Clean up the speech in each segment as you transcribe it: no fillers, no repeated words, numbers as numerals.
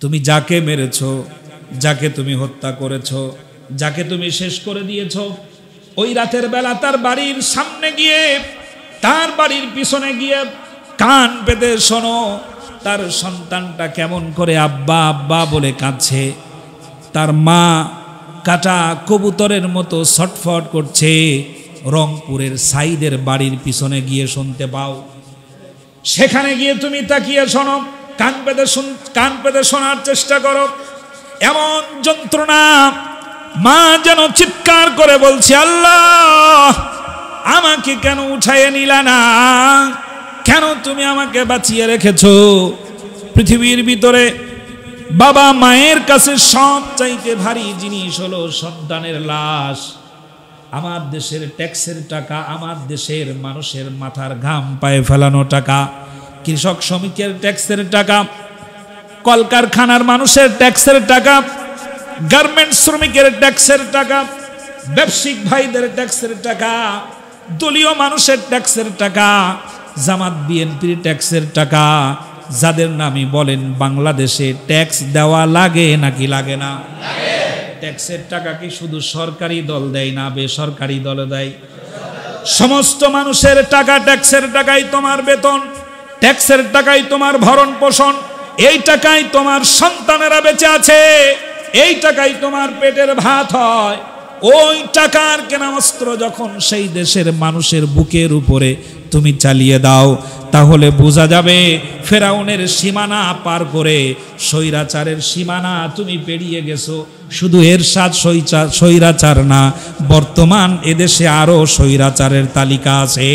তুমি যাকে মেরেছো, যাকে তুমি হত্যা করেছো, যাকে তুমি শেষ করে দিয়েছো, ওই রাতের বেলা তার বাড়ির সামনে গিয়ে, তার বাড়ির পিছনে গিয়ে কান পেতে শোনো তার সন্তানটা কেমন করে আব্বা আব্বা বলে কাঁদছে, তার মা কাটা কবুতরের মতো ছটফট করছে। রংপুরের সাইদের বাড়ির পিছনে গিয়ে শুনতে পাও। সেখানে গিয়ে তুমি তাকিয়ে শোনো, কান পেতে শোনার চেষ্টা করো। এমন যন্ত্রণা, মা যেন চিৎকার করে বলছে, আল্লাহ আমাকে কেন উঠাইয়ে নিলা না, কেন তুমি আমাকে বাঁচিয়ে রেখেছো? পৃথিবীর ভিতরে বাবা মায়ের কাছে সবচাইতে ভারী জিনিস হলো সন্তানের লাশ। আমার দেশের ট্যাক্সের টাকা, আমার দেশের মানুষের মাথার ঘাম পায়ে ফেলানো টাকা, কৃষক শ্রমিকের ট্যাক্সের টাকা, কলকারখানার মানুষের ট্যাক্সের টাকা, গার্মেন্টস শ্রমিকের ট্যাক্সের টাকা, ব্যবসায়িক ভাইদের ট্যাক্সের টাকা, দলীয় মানুষের ট্যাক্সের টাকা, জামাত বিএনপির ট্যাক্সের টাকা, যাদের নামই বলেন বাংলাদেশে ট্যাক্স দেওয়া লাগে নাকি লাগে না? ট্যাক্সের টাকা কি শুধু সরকারি দল দেয় না, বেসরকারি দল দেয়? সমস্ত মানুষের টাকা, ট্যাক্সের টাকাই তোমার বেতন, ট্যাক্সের টাকাই তোমার ভরণ পোষণ, এই টাকাই তোমার সন্তানেরা বেঁচে আছে, এই টাকাই তোমার পেটের ভাত হয়। ওই টাকার কেনা অস্ত্র যখন সেই দেশের মানুষের বুকের উপরে তুমি চালিয়ে দাও, তাহলে বোঝা যাবে ফেরাউনের সীমানা পার করে স্বৈরাচারের সীমানা তুমি পেরিয়ে গেছো। শুধু এরশাদ স্বৈরাচার না, বর্তমান এদেশে আরো স্বৈরাচারের তালিকা আছে।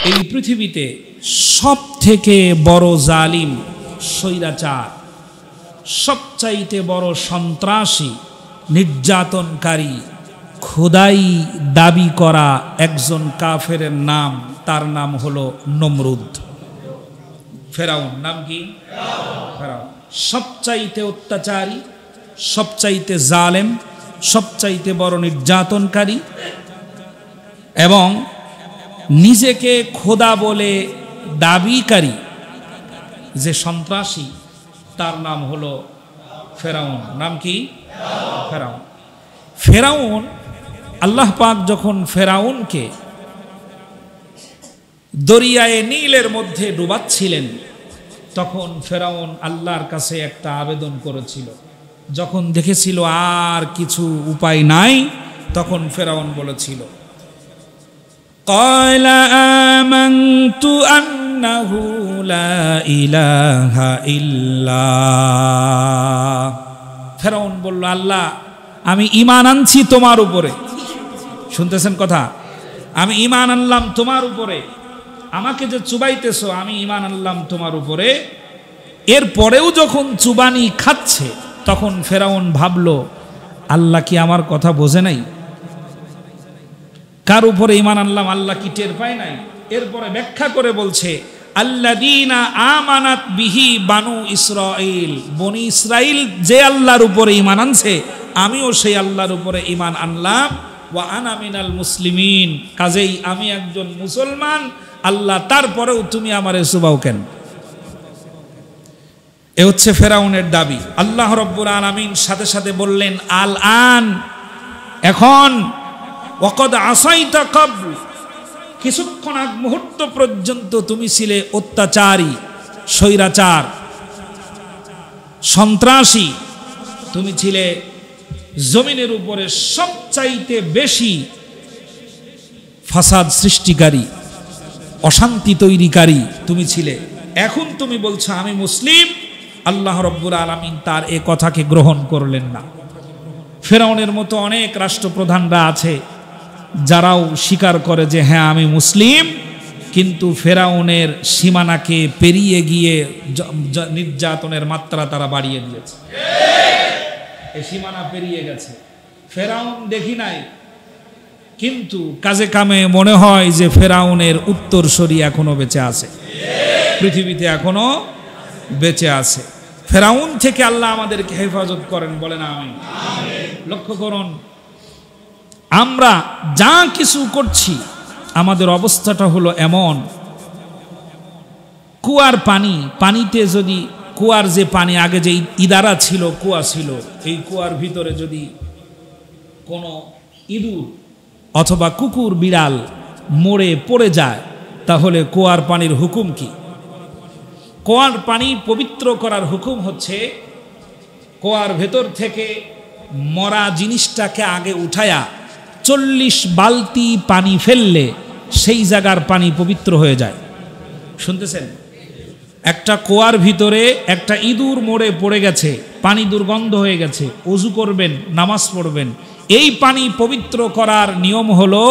এই পৃথিবীতে সব থেকে বড় জালিম স্বৈরাচার, সবচাইতে বড় সন্ত্রাসী, নির্যাতনকারী, খোদাই দাবি করা একজন কাফেরের নাম, তার নাম হলো নমরুদ। ফেরাউন নাম কি? ফেরাউন। সবচাইতে অত্যাচারী, সবচাইতে জালেম, সবচাইতে বড় নির্যাতনকারী এবং নিজেকে খোদা বলে দাবিকারী যে সন্ত্রাসী, তার নাম হলো ফেরাউন। নাম কি? ফেরাউন। ফেরাউন, আল্লাহ পাক যখন ফেরাউনকে দরিয়ায়ে নীলের মধ্যে ডুবাচ্ছিলেন, তখন ফেরাউন আল্লাহর কাছে একটা আবেদন করেছিল। যখন দেখেছিল আর কিছু উপায় নাই, তখন ফেরাউন বলেছিল, ক্বালা আমানতু আন্নাহু লা ইলাহা ইল্লাল্লাহ। ফেরাউন বলল, আল্লাহ আমি ঈমান আনছি তোমার উপরে। শুনতেছেন কথা? আমি ঈমান আনলাম তোমার উপরে, আমাকে যে চুবাইতেছো আমি ঈমান আনলাম তোমার উপরে। এরপরেও যখন চুবানি খাচ্ছে, তখন ফেরাউন ভাবলো, আল্লাহ কি আমার কথা বোঝে নাই? কার উপরে ঈমান আনলাম আল্লাহ কি টের পায় নাই? এরপরে ব্যাখ্যা করে বলছে, আল্লাযীনা আমানাত বিহি বানু ইসরাঈল, বনি ইসরাইল যে আল্লাহর উপরে ঈমান আনছে, আমিও সেই আল্লাহর উপরে ঈমান আনলাম। ওয়া আনা মিনাল মুসলিমিন, কাজেই আমি একজন মুসলমান। আল্লাহ তারপরেও তুমি আমারে সুবাও কেন? এ হচ্ছে ফেরাউনের দাবি। আল্লাহ রব্বুল আলামিন সাথে সাথে বললেন, আল আন, এখন, ওয়াকাদ আসাইতা ক্বাবল, কিছুক্ষণ আগ মুহূর্ত পর্যন্ত তুমি ছিলে অত্যাচারী, স্বৈরাচার, সন্ত্রাসী, তুমি ছিলে জমিনের উপরে সবচাইতে বেশি ফাসাদ সৃষ্টিকারী, অশান্তি তৈরিকারী তুমি ছিলে। এখন তুমি বলছো আমি মুসলিম। আল্লাহ রব্বুল আলামিন তার এ কথাকে গ্রহণ করলেন না। ফেরাউনের মতো অনেক রাষ্ট্রপ্রধানরা আছে যারাও স্বীকার করে যে হ্যাঁ আমি মুসলিম, কিন্তু ফেরাউনের সীমানাকে পেরিয়ে গিয়ে নির্যাতনের মাত্রা তারা বাড়িয়ে দিয়েছে। এই সীমানা পেরিয়ে গেছে। ফেরাউন দেখি নাই, কিন্তু কাজে কামে মনে হয় যে ফেরাউনের উত্তরসূরি এখনো বেঁচে আছে, পৃথিবীতে এখনো বেঁচে আছে। ফেরাউন থেকে আল্লাহ আমাদেরকে হেফাজত করেন, বলেন আমিন। লক্ষ্য করুন, আমরা যা কিছু করছি আমাদের অবস্থাটা হলো এমন, কুয়ার পানিতে যদি কুয়ার যে পানি, আগে যে ইদারা ছিল, কুয়া ছিল, এই কুয়ার ভিতরে যদি কোনো ইঁদুর অথবা কুকুর বিড়াল মরে পড়ে যায়, তাহলে কুয়ার পানির হুকুম কি? কুয়ার পানি পবিত্র করার হুকুম হচ্ছে কুয়ার ভেতর থেকে মরা জিনিসটাকে আগে উঠায়া 40 বালতি পানি ফেললে সেই জায়গার পানি পবিত্র হয়ে যায়। শুনতেছেন? একটা কুয়ার ভিতরে একটা ইঁদুর মরে পড়ে গেছে, পানি দুর্গন্ধ হয়ে গেছে, ওযু করবেন, নামাজ পড়বেন। এই পানি পবিত্র করার নিয়ম হলো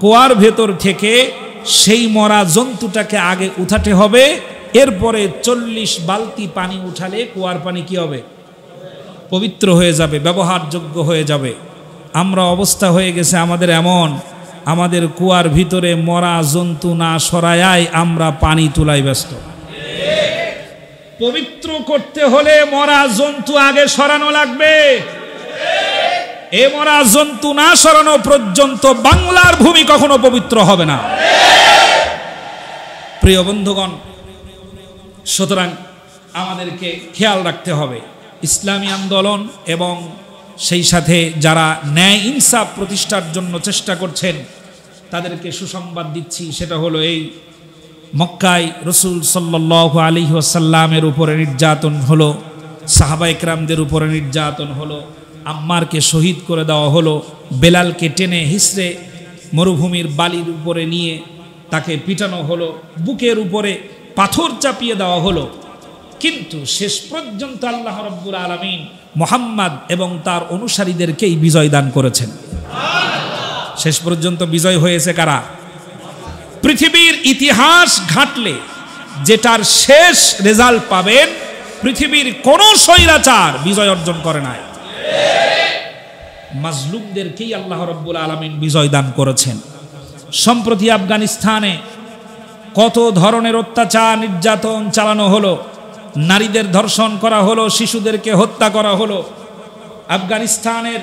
কুয়ার ভেতর থেকে সেই মরা জন্তুটাকে আগে উঠাতে হবে, এরপরে 40 বালতি পানি উঠালে কুয়ার পানি কি হবে? পবিত্র হয়ে যাবে, ব্যবহারযোগ্য হয়ে যাবে। আমরা অবস্থা হয়ে গেছে আমাদের এমন, আমাদের কুয়ার ভিতরে মরা জন্তু না সরায়াই আমরা পানি তুলাই ব্যস্ত। পবিত্র করতে হলে মরা জন্তু আগে সরানো লাগবে। এ মরা জন্তু না সরানো পর্যন্ত বাংলার ভূমি কখনো পবিত্র হবে না। প্রিয় বন্ধুগণ, সুতরাং আমাদেরকে খেয়াল রাখতে হবে ইসলামী আন্দোলন এবং সেই সাথে যারা ন্যায় ইনসাফ প্রতিষ্ঠার জন্য চেষ্টা করছেন তাদেরকে সুসংবাদ দিচ্ছি। সেটা হলো এই মক্কায় রসুল সাল্লাল্লাহু আলাইহি ওয়াসাল্লামের উপরে নির্যাতন হলো, সাহাবা ইকরামদের উপরে নির্যাতন হলো, আম্মারকে শহীদ করে দেওয়া হলো, বেলালকে টেনে হিসড়ে মরুভূমির বালির উপরে নিয়ে তাকে পিটানো হলো, বুকের উপরে পাথর চাপিয়ে দেওয়া হলো। কিন্তু শেষ পর্যন্ত আল্লাহ রাব্বুল আলামিন মুহাম্মদ এবং তার অনুসারীদেরকেই বিজয় দান করেছেন। শেষ পর্যন্ত বিজয় হয়েছে কারা? পৃথিবীর ইতিহাস ঘাটলে যেটার শেষ রেজাল্ট পাবেন, পৃথিবীর কোন স্বৈরাচার বিজয় অর্জন করে নাই, মাজলুমদেরকেই আল্লাহ রাব্বুল আলামিন বিজয় দান করেছেন। সম্প্রতি আফগানিস্তানে কত ধরনের অত্যাচার নির্যাতন চালানো হলো, নারীদের ধর্ষণ করা হলো, শিশুদেরকে হত্যা করা হলো। আফগানিস্তানের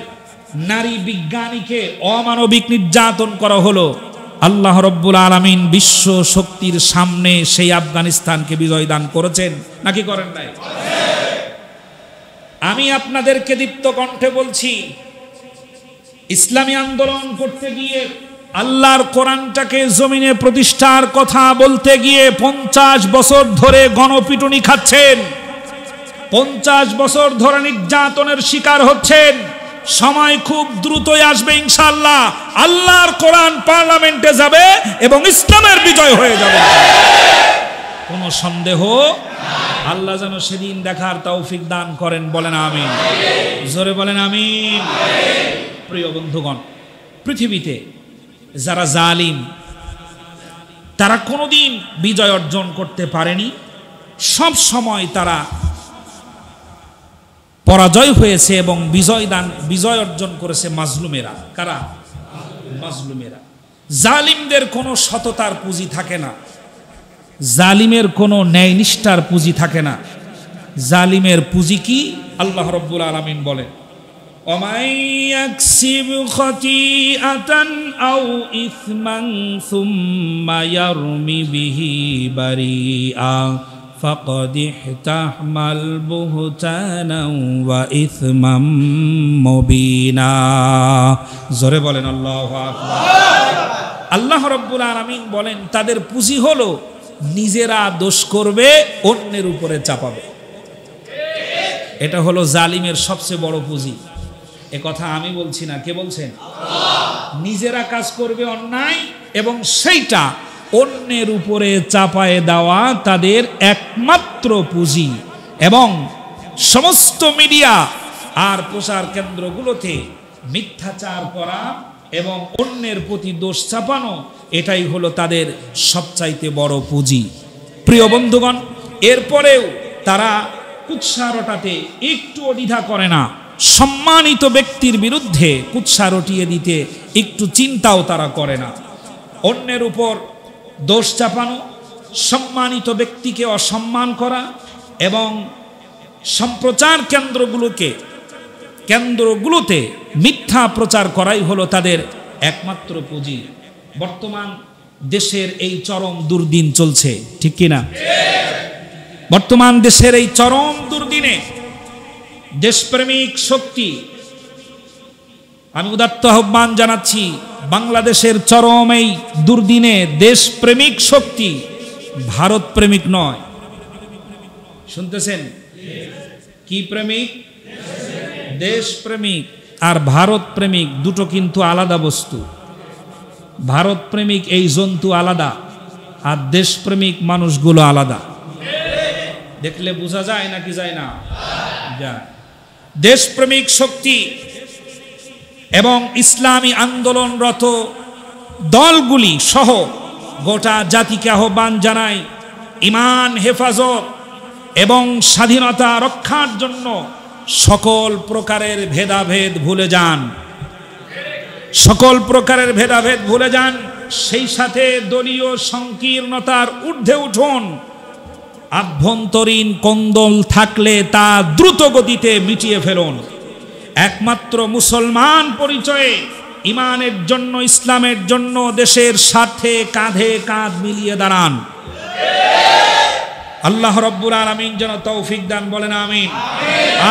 নারী বিজ্ঞানীকে অমানবিক নির্যাতন করা হলো। আল্লাহ রাব্বুল আলামিন বিশ্ব শক্তির সামনে সেই আফগানিস্তানকে বিজয় দান করেছেন নাকি করেন নাই? আমি আপনাদেরকে দীপ্ত কণ্ঠে বলছি, ইসলামী আন্দোলন করতে গিয়ে, আল্লাহর কোরআনটাকে জমিনে প্রতিষ্ঠার কথা বলতে গিয়ে 50 বছর ধরে গণপিটুনি খাচ্ছেন, 50 বছর ধরে নির্যাতনের শিকার হচ্ছেন। সময় খুব দ্রুতই আসবে ইনশাআল্লাহ, আল্লাহর কোরআন পার্লামেন্টে যাবে এবং ইসলামের বিজয় হয়ে যাবে, কোনো সন্দেহ। আল্লাহ যেন সেদিন দেখার তৌফিক দান করেন, বলেন আমিন, জোরে বলেন আমিন। প্রিয় বন্ধুগণ, পৃথিবীতে যারা জালিম তারা কোনোদিন বিজয় অর্জন করতে পারেনি, সব সময় তারা পরাজয় হয়েছে এবং বিজয় অর্জন করেছে মাজলুমেরা। কারা? মাজলুমেরা। জালিমদের কোনো সততার পুঁজি থাকে না, জালিমের কোনো ন্যায়নিষ্ঠার পুঁজি থাকে না। জালিমের পুঁজি কি? আল্লাহ রাব্বুল আলামিন বলেন, وَمَن يَكْسِبْ خَطِيئَةً أَوْ إِثْمًا ثُمَّ يَرْمِ بِهِ بَرِيئًا فَقَدِ احْتَمَلَ بُهْتَانًا وَإِثْمًا مُبِينًا। জোরে বলেন আল্লাহু আকবার। আল্লাহ রাব্বুল আলামিন বলেন, তাদের পুঁজি হলো নিজেরা দোষ করবে, অন্যের উপরে চাপাবে। এটা হলো জালিমের সবচেয়ে বড় পুঁজি। এ কথা আমি বলছি না, কে বলছেন? নিজেরা কাজ করবে অন্যায় এবং সেইটা অন্যের উপরে চাপায়ে দেওয়া তাদের একমাত্র পুঁজি। এবং সমস্ত মিডিয়া আর প্রচার কেন্দ্রগুলোতে মিথ্যাচার করা এবং অন্যের প্রতি দোষ চাপানো, এটাই হলো তাদের সবচাইতে বড় পুঁজি। প্রিয় বন্ধুগণ, এরপরেও তারা কুৎসা রটাতে একটু দ্বিধা করে না। সম্মানিত ব্যক্তির বিরুদ্ধে কুৎসা রটিয়ে দিতে একটু চিন্তাও তারা করে না। অন্যের উপর দোষ চাপানো, সম্মানিত ব্যক্তিকে অসম্মান করা এবং সম্প্রচার কেন্দ্রগুলোতে মিথ্যা প্রচার করাই হলো তাদের একমাত্র পুঁজি। বর্তমান দেশের এই চরম দুর্দিন চলছে, ঠিক কিনা? বর্তমান দেশের এই চরম দুর্দিনে দেশপ্রেমিক শক্তি, আমি উদাত্ত আহ্বান জানাচ্ছি, বাংলাদেশের চরম এই দুর্দিনে দেশপ্রেমিক শক্তি ভারত প্রেমিক নয়। শুনতেছেন? কি প্রেমিক? দেশপ্রেমিক। আর ভারত প্রেমিক দুটো কিন্তু আলাদা বস্তু। ভারত প্রেমিক এই জন্তু আলাদা, আর দেশপ্রেমিক মানুষগুলো আলাদা। দেখলে বোঝা যায় নাকি যায় না? যায়। দেশপ্রেমিক শক্তি এবং ইসলামী আন্দোলনরত দলগুলি সহ গোটা জাতিকে আহ্বান জানায়, ঈমান হেফাজত এবং স্বাধীনতা রক্ষার জন্য সকল প্রকারের ভেদাভেদ ভুলে যান, সকল প্রকারের ভেদাভেদ ভুলে যান। সেই সাথে দলীয় সংকীর্ণতার ঊর্ধ্বে উঠুন। আভ্যন্তরীণ কোন্দল থাকলে তা দ্রুত গতিতে মিটিয়ে ফেলুন। একমাত্র মুসলমান পরিচয়ে ঈমানের জন্য, ইসলামের জন্য দেশের সাথে কাঁধে কাঁধ মিলিয়ে দাঁড়ান। আল্লাহ রাব্বুল আলামিন যেন তৌফিক দান, বলেন আমিন।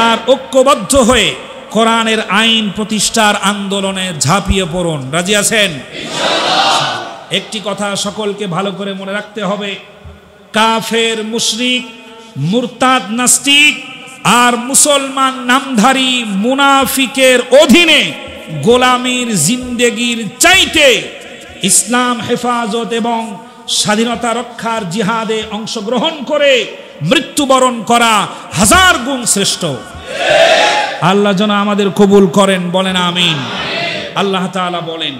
আর ঐক্যবদ্ধ হয়ে কোরআনের আইন প্রতিষ্ঠার আন্দোলনে ঝাঁপিয়ে পড়ুন। রাজি আছেন? একটি কথা সকলকে ভালো করে মনে রাখতে হবে, কাফের, মুশরিক, মুরতাদ, নাস্তিক আর মুসলমান নামধারী মুনাফিকের অধীনে গোলামীর জিন্দেগির চাইতে ইসলাম হেফাজত এবং স্বাধীনতা রক্ষার জিহাদে অংশগ্রহণ করে মৃত্যুবরণ করা হাজার গুণ শ্রেষ্ঠ। আল্লাহ যেন আমাদের কবুল করেন, বলেন আমিন। আল্লাহ তাআলা বলেন,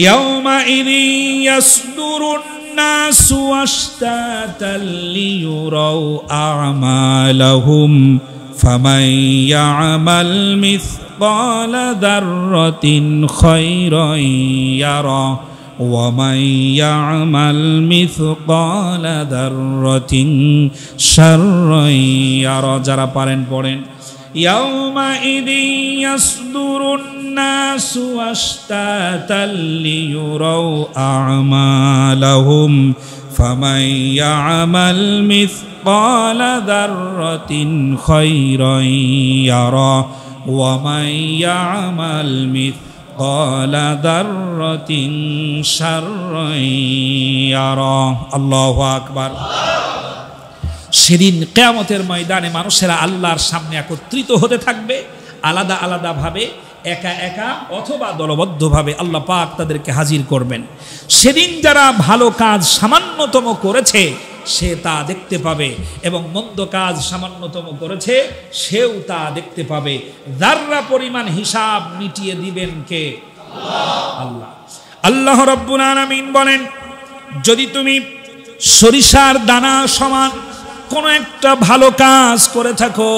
ইয়াউমাইযি ইয়াসদুরুন নাসু আশতাতাল লিয়ুরাউ আমালাহুম ফামান ইয়ামাল মিসকালা যাররাতিন খায়রান ইয়ারা ওয়া মান ইয়ামাল মিসকালা যাররাতিন শাররান ইয়ারা। যারা পারেন পড়েন। ইয়াউমাইযি ইয়াসদুরুন নাসু আশতাতাল লিয়ুরাউ আমালাহুম ফামান ইয়ামাল মিসকালা যাররাতিন খায়রান ইয়ারা ওয়া মান ইয়ামাল মিসকালা যাররাতিন শাররান ইয়ারা। আল্লাহু আকবার। সেদিন কিয়ামতের ময়দানে মানুষেরা আল্লাহর সামনে একত্রিত হতে থাকবে, আলাদা আলাদা ভাবে, একা একা অথবা দলবদ্ধভাবে আল্লাহ পাক তাদেরকে হাজির করবেন। সেদিন যারা ভালো কাজ সামান্যতম করেছে সে তা দেখতে পাবে, এবং মন্দ কাজ সামান্যতম করেছে সেও তা দেখতে পাবে। যাররা পরিমাণ হিসাব মিটিয়ে দিবেন কে? আল্লাহ। আল্লাহ রাব্বুল আলামিন বলেন, যদি তুমি সরিষার দানা সমান কোন একটা ভালো কাজ করে থাকো,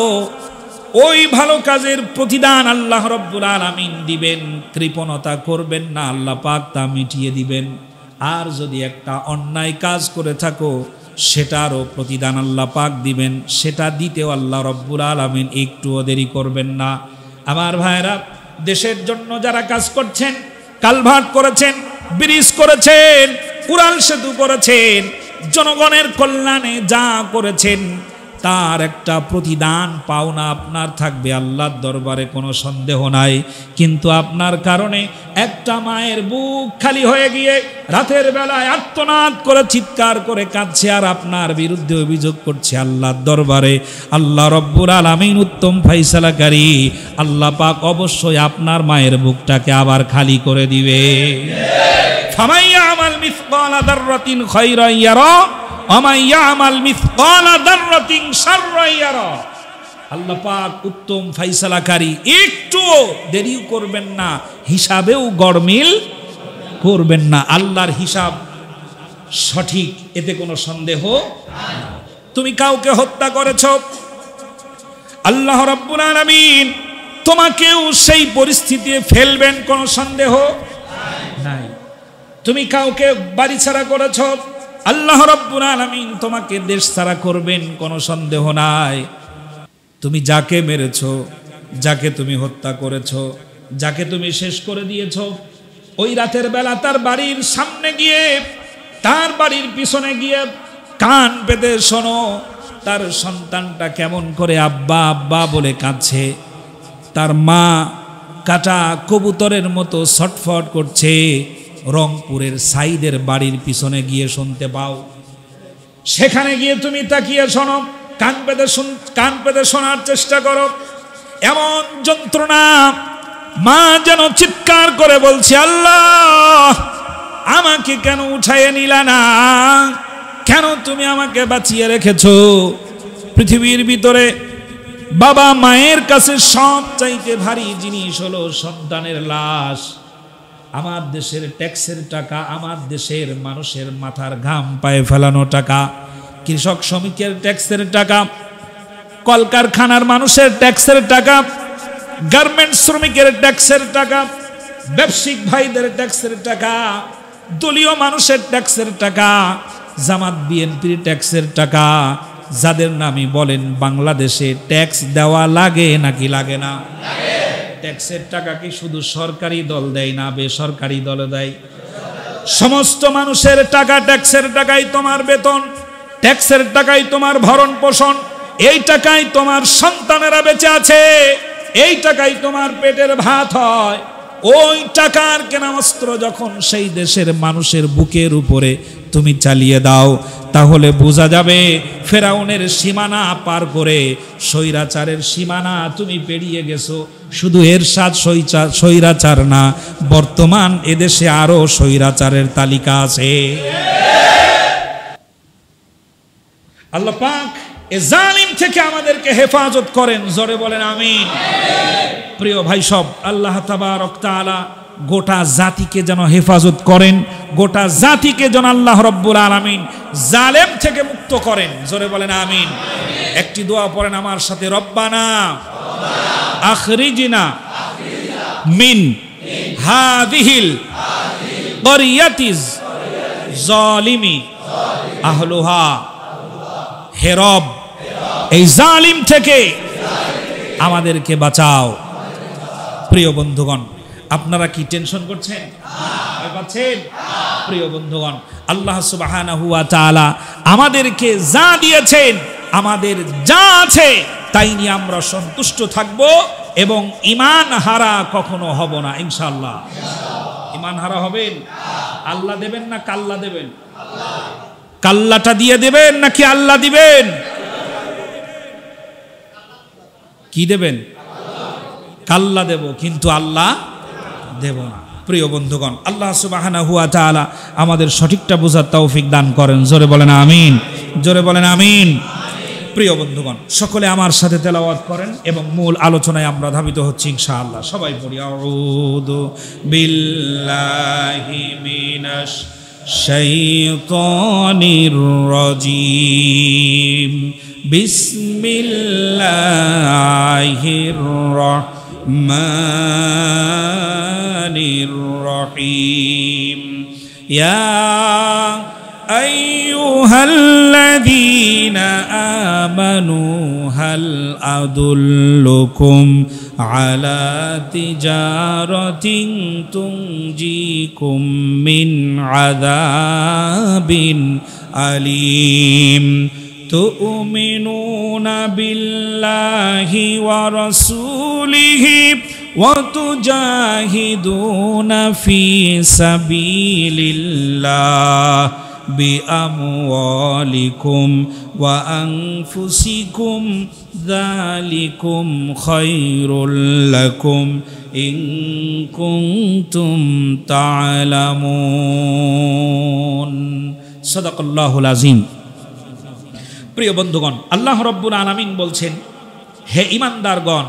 ওই ভালো কাজের প্রতিদান আল্লাহ রাব্বুল আলামিন দিবেন, কৃপণতা করবেন না, আল্লাহ পাক তা মিটিয়ে দিবেন। আর যদি একটা অন্যায় কাজ করে থাকো সেটারও প্রতিদান আল্লাহ পাক দিবেন, সেটা দিতেও আল্লাহ রাব্বুল আলামিন একটুও দেরি করবেন না। আমার ভাইরা, দেশের জন্য যারা কাজ করছেন, কালভার্ট করেছেন, ব্রিজ করেছেন, উড়াল সেতু করেছেন, জনগণের কল্যাণে যা করেছেন তার একটা প্রতিদান পাওনা আপনার থাকবে আল্লাহর দরবারে, কোনো সন্দেহ নাই। কিন্তু আপনার কারণে একটা মায়ের বুক খালি হয়ে গিয়ে রাতের বেলায় আর্তনাদ করে চিৎকার করে কাঁদছে আর আপনার বিরুদ্ধে অভিযোগ করছে আল্লাহর দরবারে। আল্লাহ রাব্বুল আলামিন উত্তম ফায়সালাকারী, আল্লাহ পাক অবশ্যই আপনার মায়ের বুকটাকে আবার খালি করে দিবে। ফামান ইয়ামাল মিসকালা যাররাতিন খায়রান ইয়ারা ওয়া মান ইয়ামাল মিসকালা যাররাতিন শাররান ইয়ারা। আল্লাহ পাক উত্তম ফায়সালাকারী, একটু দেরিও করবেন না, হিসাবেও গড়মিল করবেন না। আল্লাহর হিসাব সঠিক, এতে কোনো সন্দেহ নাই। তুমি কাউকে হত্যা করেছো, আল্লাহ রাব্বুল আলামিন তোমাকেও সেই পরিস্থিতিতে ফেলবেন, কোনো সন্দেহ নাই। তুমি কাউকে বাড়ি ছাড়া করেছ, আল্লাহ রাব্বুল আলামিন তোমাকে দেশ ছাড়া করবেন, কোনো সন্দেহ নাই। তুমি যাকে মেরেছো, যাকে তুমি হত্যা করেছো, যাকে তুমি শেষ করে দিয়েছো, ওই রাতের বেলা তার বাড়ির সামনে গিয়ে, তার বাড়ির পিছনে গিয়ে কান পেতে শোনো, তার সন্তানটা কেমন করে আব্বা আব্বা বলে কাঁদছে। তার মা কাটা কবুতরের মতো ছটফট করছে। রংপুরের সাইদের বাড়ির পিছনে গিয়ে শুনতে পাও। সেখানে গিয়ে তুমি তাকিয়ে শোনো, কান পেতে শোনার চেষ্টা করো। এমন যন্ত্রণা, মা যেন চিৎকার করে বলছে, আল্লাহ আমাকে কেন উঠাইয়ে নিলা না, কেন তুমি আমাকে বাঁচিয়ে রেখেছো। পৃথিবীর ভিতরে বাবা মায়ের কাছে সব চাইতে ভারী জিনিস হলো সন্তানের লাশ। আমার দেশের ট্যাক্সের টাকা, আমার দেশের মানুষের মাথার ঘাম পায়ে ফেলানো টাকা, কৃষক শ্রমিকের ট্যাক্সের টাকা, কলকারখানার মানুষের ট্যাক্সের টাকা, গার্মেন্টস শ্রমিকের ট্যাক্সের টাকা, ব্যবসায়িক ভাইদের ট্যাক্সের টাকা, দলীয় মানুষের ট্যাক্সের টাকা, জামাত বিএনপির ট্যাক্সের টাকা, যাদের নামই বলেন বাংলাদেশে ট্যাক্স দেওয়া লাগে নাকি লাগে না? ট্যাক্সের টাকা কি শুধু সরকারি দল দেয় না, বেসরকারি দল দেয়? সমস্ত মানুষের টাকা, ট্যাক্সের টাকাই তোমার বেতন, ট্যাক্সের টাকাই তোমার ভরণ পোষণ, এই টাকাই তোমার সন্তানেরা বেঁচে আছে, এই টাকাই তোমার পেটের ভাত হয়। ওই টাকার কেনা অস্ত্র যখন সেই দেশের মানুষের বুকের উপরে তুমি চালিয়ে দাও, তাহলে বোঝা যাবে ফেরাউনের সীমানা পার করে স্বৈরাচারের সীমানা তুমি পেরিয়ে গেছো। শুধু এরশাদ স্বৈরাচার না, বর্তমান এদেশে আরো স্বৈরাচারের তালিকা আছে। আল্লাহ পাক এ জালিম থেকে আমাদেরকে হেফাজত করেন, জোরে বলেন আমিন। প্রিয় ভাই সব, আল্লাহ তাবারক তাআলা গোটা জাতিকে যেন হেফাজত করেন, গোটা জাতিকে যেন আল্লাহ রব্বুল আলামিন জালেম থেকে মুক্ত করেন, জোরে বলেন আমিন। একটি দোয়া পড়েন আমার সাথে, রব্বানা আখরিজনা মিন হাযিহিল ক্বরিয়াতিজ যালিমি আহলুহা। হে রব, এই জালিম থেকে আমাদেরকে বাঁচাও। প্রিয় বন্ধুগণ, আপনারা কি টেনশন করছেন? ভয় পাচ্ছেন? প্রিয় বন্ধুগণ, আল্লাহ সুবহানাহু ওয়া তাআলা আমাদেরকে যা দিয়েছেন, আমাদের যা আছে তাই নিয়ে আমরা সন্তুষ্ট থাকব এবং ঈমান হারা কখনো হব না ইনশাআল্লাহ। ঈমান হারা হবেন? আল্লাহ দেবেন না কাল্লা দেবেন? কাল্লাটা দিয়ে দেবেন নাকি আল্লাহ দিবেন? কি দেবেন? কাল্লা দেব, কিন্তু আল্লাহ দেব না। প্রিয় বন্ধুগণ, আল্লাহ সুবহানাহু ওয়া তাআলা আমাদের সঠিকটা বোঝার তৌফিক দান করেন, জোরে বলেন আমিন, জোরে বলেন আমিন। প্রিয় বন্ধুগণ, সকলে আমার সাথে তেলাওয়াত করেন এবং মূল আলোচনায় আমরা ধাবিত হচ্ছি ইনশাআল্লাহ। সবাই পড়ি, আউযু বিল্লাহি মিনাশ শাইতানির রাজীম, বিসমিল্লাহির রহমানির রহিম। ইয়া আইয়ুহাল্লাযীনা আমানু হাল আদুল্লুকুম আলা তিজারাতিন তুনজিকুম মিন আযাবিন আলীম। তু'মিনুনা বিল্লাহি ওয়া রাসূলিহি ওয়া তুজাহিদুনা ফি সাবিলিল্লাহ বিআমওয়ালিকুম ওয়া আনফুসিকুম যালিকুম খায়রুল লাকুম ইন কুনতুম তা'লামুন। সাদাকাল্লাহুল আযীম। প্রিয় বন্ধুগণ, আল্লাহ রব্বুল আলামিন বলছেন, হে ঈমানদারগণ,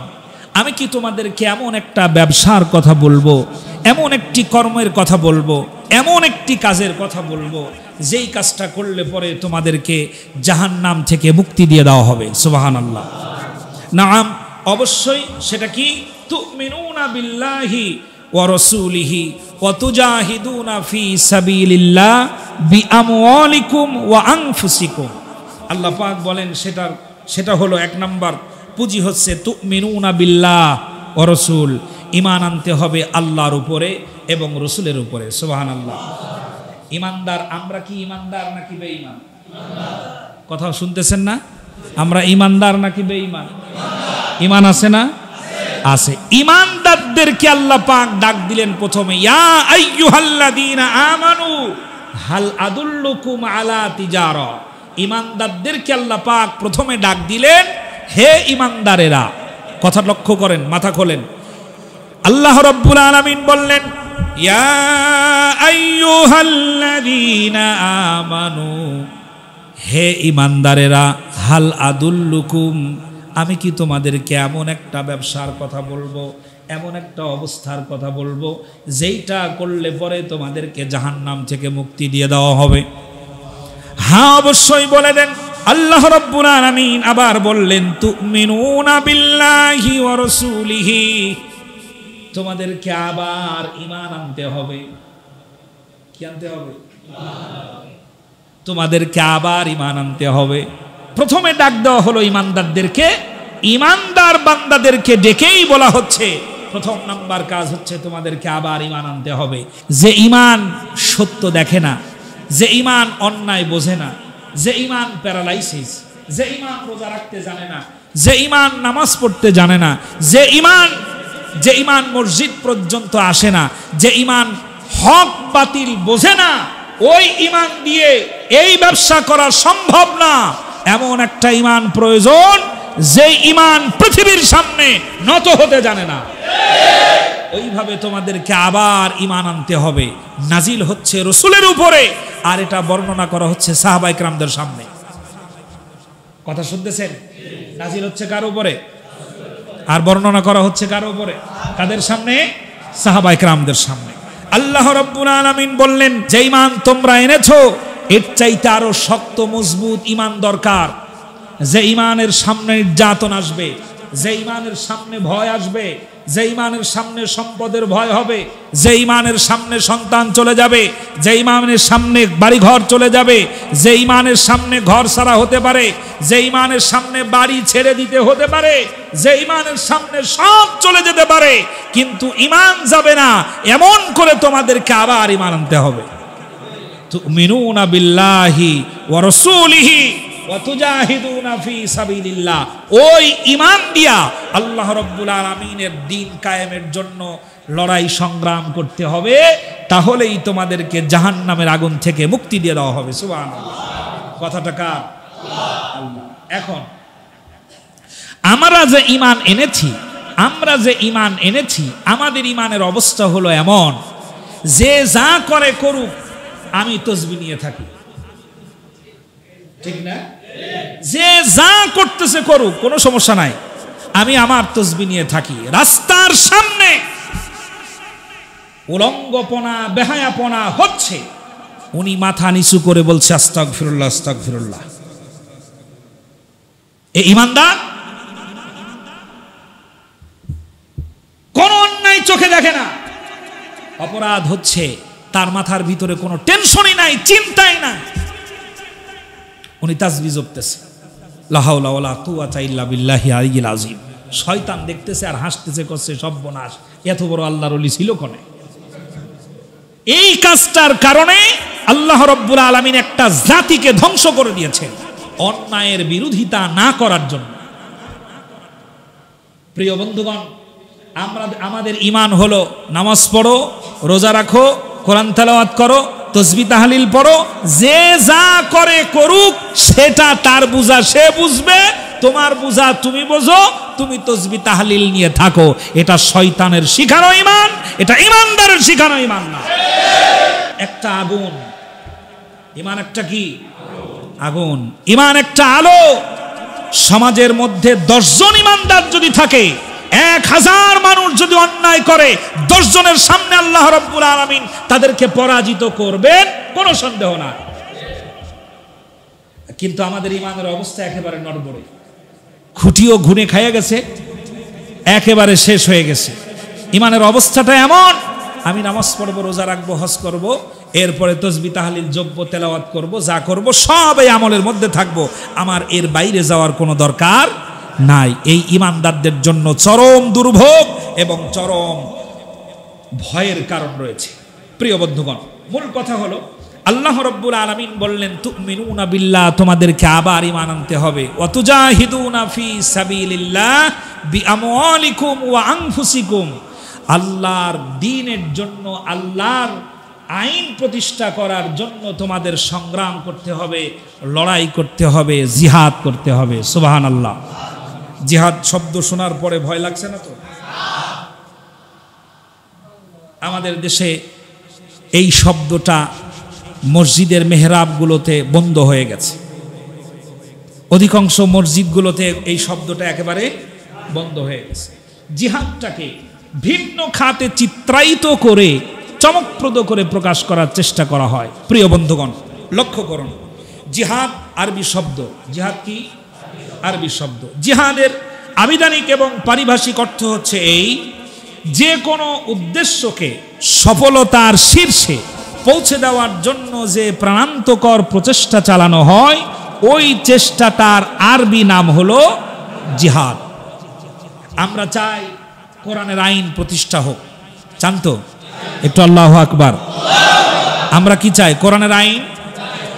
আমি কি তোমাদেরকে এমন একটা ব্যবসার কথা বলবো, এমন একটি কর্মের কথা বলবো, এমন একটি কাজের কথা বলবো, যেই কাজটা করলে পরে তোমাদেরকে জাহান্নাম থেকে মুক্তি দিয়ে দেওয়া হবে। সুবহানাল্লাহ। নাম, অবশ্যই সেটা কি? তু'মিনুনা বিল্লাহি ওয়া রাসূলিহি ওয়া তুজাহিদুনা ফি সাবিলিল্লাহ বিআমওয়ালিকুম ওয়া আনফুসিকুম। আল্লাহ পাক বলেন সেটা হলো এক নাম্বার পুঁজি হচ্ছে তু'মিনুনা বিল্লাহ ওয়া রাসূল, ঈমান আনতে হবে আল্লাহর উপরে এবং রসুলের উপরে। সুবহানাল্লাহ। ঈমানদার আমরা কি ঈমানদার নাকি বেঈমান? কথা শুনতেছেন না? আমরা ইমানদার নাকি বেঈমান? ইমান আছে না? আছে। ইমানদারদেরকে আল্লাহ পাক ডাক দিলেন প্রথমে, ইয়া আইয়ুহাল্লাযীনা আমানু হাল আদুল্লুকুম আলা তিজারা। ইমানদারদেরকে আল্লাহ পাক প্রথমে ডাক দিলেন, হে ইমানদারেরা। কথা লক্ষ্য করেন, মাথা খোলেন। আল্লাহ রাব্বুল আলামিন বললেন, ইয়া আইয়ুহাল্লাযীনা আমানু, হে ইমানদারেরা, হাল আদুল্লুকুম, আমি কি তোমাদেরকে এমন একটা ব্যবসার কথা বলবো, এমন একটা অবস্থার কথা বলবো যেইটা করলে পরে তোমাদেরকে জাহান্নাম থেকে মুক্তি দিয়ে দেওয়া হবে? হ্যাঁ, অবশ্যই বলে দেন। আল্লাহ রাব্বুল আলামিন আবার বললেন, তুমিনুনা বিল্লাহি ওয়া রাসূলিহি, তোমাদেরকে আবার ঈমান আনতে হবে। কি আনতে হবে? তোমাদেরকে আবার ঈমান আনতে হবে। প্রথমে ডাক দেওয়া হলো ইমানদারদেরকে, ইমানদার বান্দাদেরকে ডেকেই বলা হচ্ছে প্রথম নাম্বার কাজ হচ্ছে তোমাদেরকে আবার ঈমান আনতে হবে। যে ঈমান সত্য দেখে না, যে ঈমান অন্যায় বোঝে না, যে ঈমান প্যারালাইসিস, যে ঈমান রোজা রাখতে জানে না, যে ঈমান নামাজ পড়তে জানে না, যে ঈমান মসজিদ পর্যন্ত আসে না, যে ঈমান হক বাতিল বোঝে না, ওই ঈমান দিয়ে এই ব্যবসা করা সম্ভব না। এমন একটা ঈমান প্রয়োজন যে ঈমান পৃথিবীর সামনে নত হতে জানে না। ওইভাবে তোমাদেরকে আবার ঈমান আনতে হবে। নাজিল হচ্ছে রাসূলের উপরে, আর এটা বর্ণনা করা হচ্ছে সাহাবায়ে কেরামদের সামনে। কথা শুনতেছেন? নাজিল হচ্ছে কার উপরে আর বর্ণনা করা হচ্ছে কার উপরে? কাদের সামনে? সাহাবায়ে কেরামদের সামনে। আল্লাহ রাব্বুল আলামিন বললেন, যে ঈমান তোমরা এনেছো এর চাইতে আরো শক্ত মজবুত ঈমান দরকার। যে ঈমানের সামনে নির্যাতন আসবে, যে ঈমানের সামনে ভয় আসবে, যে ঈমানের সামনে সম্পদের ভয় হবে, যে ঈমানের সামনে সন্তান চলে যাবে, যে ঈমানের সামনে বাড়িঘর চলে যাবে, যে ঈমানের সামনে ঘর ছাড়া হতে পারে, যে ঈমানের সামনে বাড়ি ছেড়ে দিতে হতে পারে, যে ঈমানের সামনে সব চলে যেতে পারে, কিন্তু ঈমান যাবে না, এমন করে তোমাদেরকে আবার ঈমান আনতে হবে। তুমিনুনা বিল্লাহি ওয়া রাসূলিহি ওয়া তুজাহিদুনা ফি সাবিলিল্লাহ। ওই ঈমান দিয়া আল্লাহ রাব্বুল আলামিনের দ্বীন কায়েমের জন্য লড়াই সংগ্রাম করতে হবে, তাহলেই তোমাদেরকে জাহান্নামের আগুন থেকে মুক্তি দিয়ে দেওয়া হবে। সুবহানাল্লাহ। কথাটা কার? আল্লাহ। এখন আমরা যে ঈমান এনেছি, আমাদের ঈমানের অবস্থা হলো এমন যে যা করে করুক আমি তাসবিহ নিয়ে থাকি। ঠিক না? যে যা করতেছে করুক, কোনো সমস্যা নাই, আমি আমার তাসবিহ নিয়ে থাকি। রাস্তার সামনে উলঙ্গপনা বেহায়াপনা হচ্ছে, উনি মাথা নিচু করে বলছে আস্তাগফিরুল্লাহ আস্তাগফিরুল্লাহ। এই ঈমানদার কোন অন্যায় চোখে দেখে না, অপরাধ হচ্ছে তার মাথার ভিতরে কোনো টেনশনই নাই, চিন্তাই নাই, উনি তাসবিহ জপতেছে লা হাওলা ওয়ালা কুওয়াতা ইল্লা বিল্লাহি আলিয়্যিল আযীম। শয়তান দেখতেছে আর হাসতেছে, করছে সর্বনাশ, এত বড় আল্লাহর ওলি ছিল কোনে? এই কাজটার কারণে আল্লাহ রাব্বুল আলামিন একটা জাতিকে ধ্বংস করে দিয়েছেন অন্যায়ের বিরোধিতা না করার জন্য। প্রিয় বন্ধুগণ, আমাদের ঈমান হলো নামাজ পড়ো, রোজা রাখো, কোরআন তেলাওয়াত করো, তাসবিহ তাহলিল পড়ো, যে যা করে করুক সেটা তার বুঝা সে বুঝবে, তোমার বুঝা তুমি বোঝো, তুমি তাসবিহ তাহলিল নিয়ে থাকো। এটা শয়তানের শিখানো ঈমান, এটা ঈমানদারের শিখানো ঈমান না। একটা আগুন, ঈমান একটা কি? আগুন। ঈমান একটা আলো। সমাজের মধ্যে 10 জন ঈমানদার যদি থাকে, 1000 মানুষ যদি অন্যায় করে, 10 জনের সামনে আল্লাহ রাব্বুল আলামিন তাদেরকে পরাজিত করবেন, কোনো সন্দেহ না। কিন্তু আমাদের ঈমানের অবস্থা একেবারে নড়বড়ে, খুঁটিও ঘুনে খাইয়া গেছে, একেবারে শেষ হয়ে গেছে। ঈমানের অবস্থাটা এমন, আমি নামাজ পড়বো, রোজা রাখবো, হজ করব, এরপরে তাসবিহ তাহলিল জপবো, তেলাওয়াত করব, যা করব সব এই আমলের মধ্যে থাকবো, আমার এর বাইরে যাওয়ার কোনো দরকার নাই। এই ঈমানদারদের জন্য চরম দুর্ভোগ এবং চরম ভয়ের কারণ রয়েছে। প্রিয় বন্ধুগণ, মূল কথা হলো আল্লাহ রাব্বুল আলামিন বললেন তুমিনুনা বিল্লাহ, তোমাদেরকে আবার ঈমান আনতে হবে। ওয়া তুজাহিদুনা ফি সাবিলিল্লাহ বিআমওয়ালিকুম ওয়া আনফুসিকুম, আল্লাহর দ্বীনের জন্য, আল্লাহর আইন প্রতিষ্ঠা করার জন্য তোমাদের সংগ্রাম করতে হবে, লড়াই করতে হবে, জিহাদ করতে হবে। সুবহানাল্লাহ। জিহাদ শব্দ শোনার পরে ভয় লাগছে না তো? আমাদের দেশে এই শব্দটা মসজিদের মেহরাবগুলোতে বন্ধ হয়ে গেছে। অধিকাংশ মসজিদগুলোতে এই শব্দটা একেবারে বন্ধ হয়ে গেছে। জিহাদটাকে ভিন্ন খাতে চিত্রায়িত করে চমকপ্রদ করে প্রকাশ করার চেষ্টা করা হয়। প্রিয় বন্ধুগণ, লক্ষ্য করুন, জিহাদ আরবি শব্দ। জিহাদ কি? আরবি শব্দ। জিহাদের আবিধানিক এবং পারিভাষিক অর্থ হচ্ছে এই, যে কোনো উদ্দেশ্যকে সফলতার শীর্ষে পৌঁছে দেওয়ার জন্য যে প্রাণান্তকর প্রচেষ্টা চালানো হয়, ওই চেষ্টাটার আরবি নাম হলো জিহাদ। আমরা চাই কোরআনের আইন প্রতিষ্ঠা হোক। চান তো? একটু আল্লাহু আকবার। আমরা কি চাই? কোরআনের আইন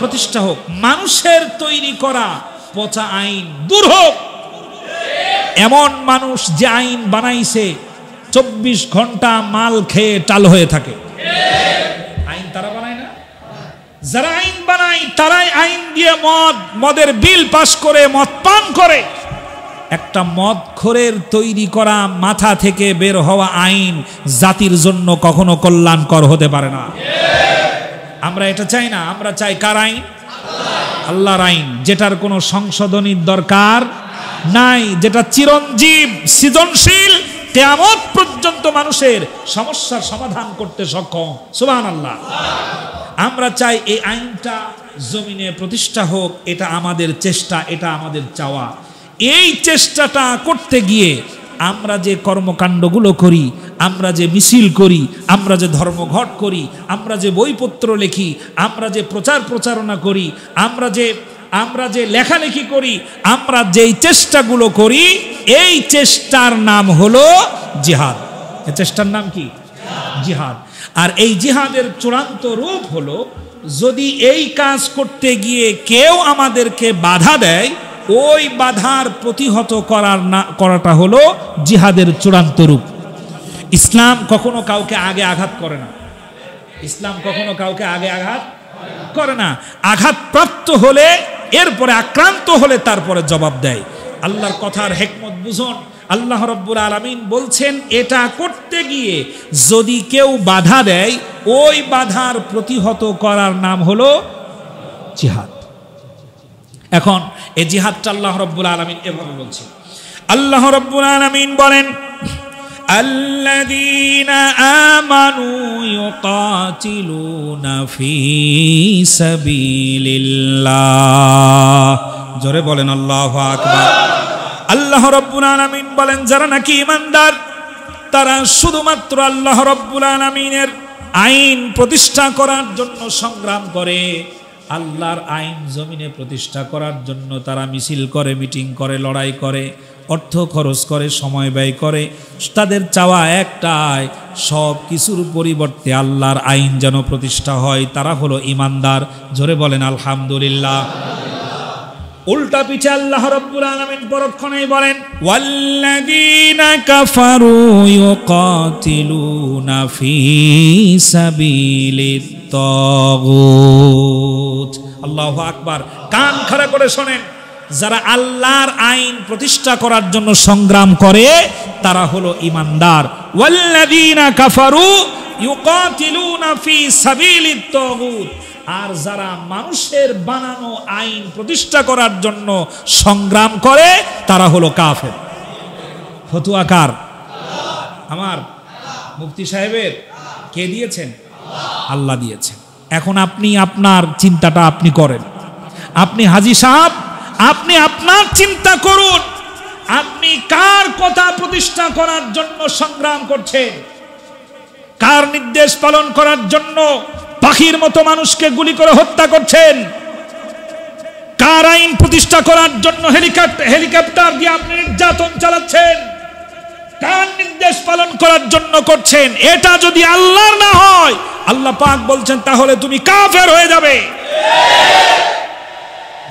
প্রতিষ্ঠা হোক। মানুষের তৈরি করা পচা আইন দূর হোক। এমন মানুষ যে আইন বানাইছে 24 ঘন্টা মাল খেয়ে টাল হয়ে থাকে। আইন তারা বানায় না? যারা আইন বানায় তারাই আইন দিয়ে মদের বিল পাস করে মদ পান করে। একটা মদখোরের তৈরি করা মাথা থেকে বের হওয়া আইন জাতির জন্য কখনো কল্যাণকর হতে পারে না। আমরা এটা চাই না। আমরা চাই কার আইন? আল্লাহর আইন, যেটার কোনো সংশোধনীর দরকার নাই, যেটা চিরঞ্জীব, সৃজনশীল, কিয়ামত পর্যন্ত মানুষের সমস্যার সমাধান করতে সক্ষম। সুবহানাল্লাহ। আমরা চাই এই আইনটা জমিনে প্রতিষ্ঠা হোক। এটা আমাদের চেষ্টা, এটা আমাদের চাওয়া। এই চেষ্টাটা করতে গিয়ে আমরা যে কর্মকাণ্ডগুলো করি, আমরা যে মিছিল করি, আমরা যে ধর্মঘট করি, আমরা যে বইপত্র লিখি, আমরা যে প্রচারণা করি, আমরা যে লেখালেখি করি, আমরা যেই চেষ্টাগুলো করি, এই চেষ্টার নাম হলো জিহাদ। এই চেষ্টার নাম কি? জিহাদ। আর এই জিহাদের চূড়ান্ত রূপ হলো, যদি এই কাজ করতে গিয়ে কেউ আমাদেরকে বাধা দেয়, ওই বাধার প্রতিহত করাটা হলো জিহাদের চূড়ান্ত রূপ। ইসলাম কখনো কাউকে আগে আঘাত করে না। ইসলাম কখনো কাউকে আগে আঘাত করে না। আঘাতপ্রাপ্ত হলে, এরপরে আক্রান্ত হলে তারপরে জবাব দেয়। আল্লাহর কথার হিকমত বুঝুন। আল্লাহ রাব্বুল আলামিন বলছেন, এটা করতে গিয়ে যদি কেউ বাধা দেয়, ওই বাধার প্রতিহত করার নাম হলো জিহাদ। এখন এই জিহাদটা আল্লাহ রাব্বুল আলামিন এভাবে বলছেন। আল্লাহ রাব্বুল আলামিন বলেন, আল্লাযীনা আমানু ইউকাতিলুনা ফী সাবিলিল্লাহ। জোরে বলেন আল্লাহু আকবার। আল্লাহ রাব্বুল আলামিন বলেন, যারা নাকি ঈমানদার, তারা শুধুমাত্র আল্লাহ রাব্বুল আলামিনের আইন প্রতিষ্ঠা করার জন্য সংগ্রাম করে। আল্লাহর আইন জমিনে প্রতিষ্ঠা করার জন্য তারা মিছিল করে, মিটিং করে, লড়াই করে, অর্থ খরচ করে, সময় ব্যয় করে। তাদের চাওয়া একটাই, সব কিছুর পরিবর্তে আল্লাহর আইন যেন প্রতিষ্ঠা হয়। তারা হলো ঈমানদার। জোরে বলেন আলহামদুলিল্লাহ। উল্টা পিছে আল্লাহ রাব্বুল আলামিন পরক্ষণেই বলেন, ওয়াল্লাযীনা কাফারু ইউকাতিলুনা ফী সাবিলিত তাগুত। আল্লাহু আকবার। কান খাড়া করে শোনেন, যারা আল্লাহর আইন প্রতিষ্ঠা করার জন্য সংগ্রাম করে তারা হলো ঈমানদার। ওয়াল্লাযীনা কাফারু ইউকাতিলুনা ফী সাবিলিত তাগুত। আর যারা মানুষের বানানো আইন প্রতিষ্ঠা করার জন্য সংগ্রাম করে তারা হলো কাফের। ফতোয়া কার? আমার মুফতি সাহেবের। কে দিয়েছেন? আল্লাহ দিয়েছেন। এখন আপনি আপনার চিন্তাটা আপনি করেন। আপনি হাজী সাহেব, আপনি আপনার চিন্তা করুন, আপনি কার কথা প্রতিষ্ঠা করার জন্য সংগ্রাম করছেন? কার নির্দেশ পালন করার জন্য পাখির মতো মানুষকে গুলি করে হত্যা করছেন? কার আইন প্রতিষ্ঠা করার জন্য হেলিকপ্টার দিয়ে আপনি নির্যাতন চালাচ্ছেন? কার নির্দেশ পালন করার জন্য করছেন, এটা যদি আল্লাহর না হয়, আল্লাহ পাক বলছেন তাহলে তুমি কাফের হয়ে যাবে।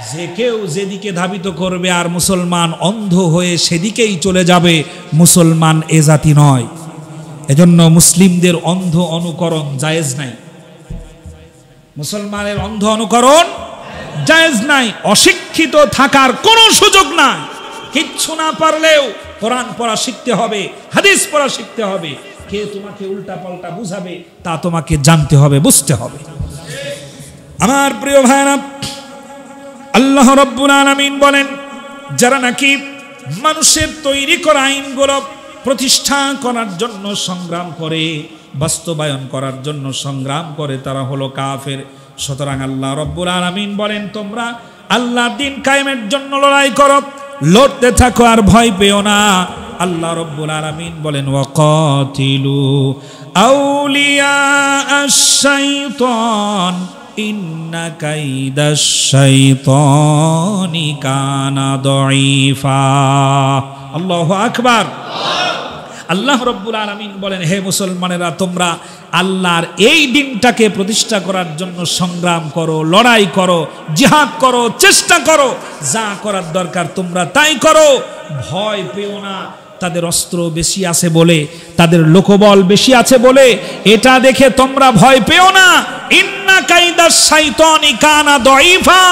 যে কেউ যেদিকে ধাবিত করবে আর মুসলমান অন্ধ হয়ে সেদিকেই চলে যাবে, মুসলমান এ জাতি নয়। এজন্য মুসলিমদের অন্ধ অনুকরণ জায়েজ নাই, মুসলমানের অন্ধ অনুকরণ জায়েজ নাই। অশিক্ষিত থাকার কোনো সুযোগ নাই। কিচ্ছু না পারলেও কোরআন পড়া শিখতে হবে, হাদিস পড়া শিখতে হবে। কে তোমাকে উল্টা পাল্টা বুঝাবে তা তোমাকে জানতে হবে, বুঝতে হবে। আমার প্রিয় ভাইরা, আল্লাহ রাব্বুল আলামিন বলেন, যারা নাকি মানুষের তৈরি করা আইনগুলো প্রতিষ্ঠা করার জন্য সংগ্রাম করে, বাস্তবায়ন করার জন্য সংগ্রাম করে, তারা হলো কাফের। সুতরাং আল্লাহ রাব্বুল আলামিন বলেন, তোমরা আল্লাহর দ্বীন কায়েমের জন্য লড়াই করো, লড়তে থাকো আর ভয় পেও না। আল্লাহ রাব্বুল আলামিন বলেন, ওয়াকাতিলু আউলিয়া আশ-শাইতান ইন্না কাইদাশ শাইতানি কানা দাঈফা। আল্লাহু আকবার। আল্লাহ রাব্বুল আলামিন বলেন, হে মুসলমানেরা, তোমরা আল্লাহর এই দিনটাকে প্রতিষ্ঠা করার জন্য সংগ্রাম করো, লড়াই করো, জিহাদ করো, চেষ্টা করো, যা করার দরকার তোমরা তাই করো। ভয় পেও না। তাদের অস্ত্র বেশি আছে বলে, তাদের লোকবল বেশি আছে বলে এটা দেখে তোমরা ভয় পেও না। ইন্না কাইদাশ শাইতানি কানা দাঈফা।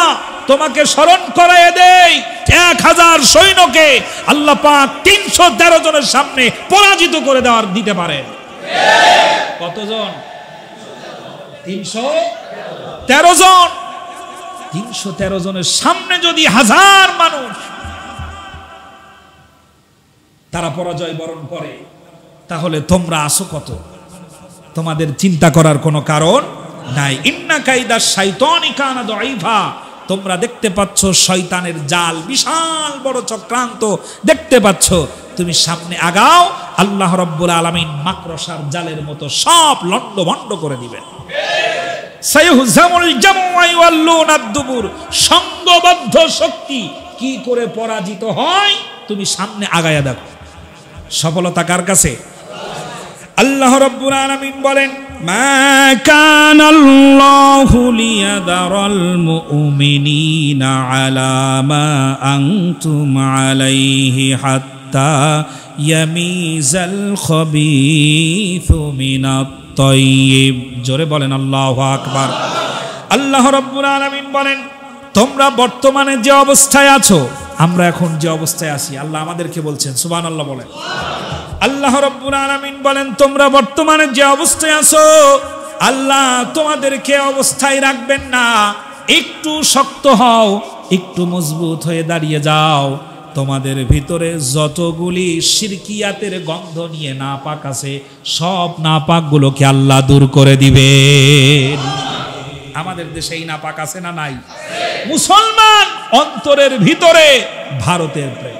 তোমাকে স্মরণ করায় দেই, 1000 সৈন্যকে আল্লাহ পাক 313 জনের সামনে পরাজিত করে দিতে পারেন। কতজন? 313 জন। 313 জনের সামনে যদি 1000 মানুষ তারা পরাজয় বরণ করে, তাহলে তোমরা আসো কত? তোমাদের চিন্তা করার কোনো কারণ নাই। ইন্না কাইদাশ শাইতানি কানা দাঈফা। তোমরা দেখতে পাচ্ছ শয়তানের জাল, বিশাল বড় চক্রান্ত দেখতে পাচ্ছ। তুমি সামনে আগাও, আল্লাহ রাব্বুল আলামিন মাকড়সার জালের মতো সব লন্ডভন্ড করে দিবেন। সাইহুজামুল জামউ ওয়া ইউওয়াল্লুনাদ দুবুর। সংঘবদ্ধ শক্তি কি করে পরাজিত হয় তুমি সামনে আগায়া দেখো। সফলতা কার কাছে? আল্লাহ রাব্বুল আলামিন বলেন, মা কানাল্লাহু লিয়াদারাল মুমিনিনা আলা মা আনতুম আলাইহি হাত্তা ইয়ামিজাল খাবীথু মিনাত তাইয়্যিব। জোরে বলেন আল্লাহু আকবার। আল্লাহ রাব্বুল আলামিন বলেন, তোমরা বর্তমানে যে অবস্থায় আছো, আমরা এখন যে অবস্থায় আছি, আল্লাহ আমাদেরকে বলছেন, সুবহানাল্লাহ বলেন। আল্লাহ রাব্বুল আলামিন বলেন, তোমরা বর্তমানে যে অবস্থায় আছো, আল্লাহ তোমাদেরকে অবস্থায় রাখবেন না। একটু শক্ত হও, একটু মজবুত হয়ে দাঁড়িয়ে যাও। তোমাদের ভিতরে যতগুলি শিরকিয়াতের গন্ধ নিয়ে নাপাক আছে, সব নাপাকগুলোকে আল্লাহ দূর করে দিবেন। আমাদের দেশে এই নাপাক আছে না নাই? মুসলমান অন্তরের ভিতরে ভারতের প্রেম।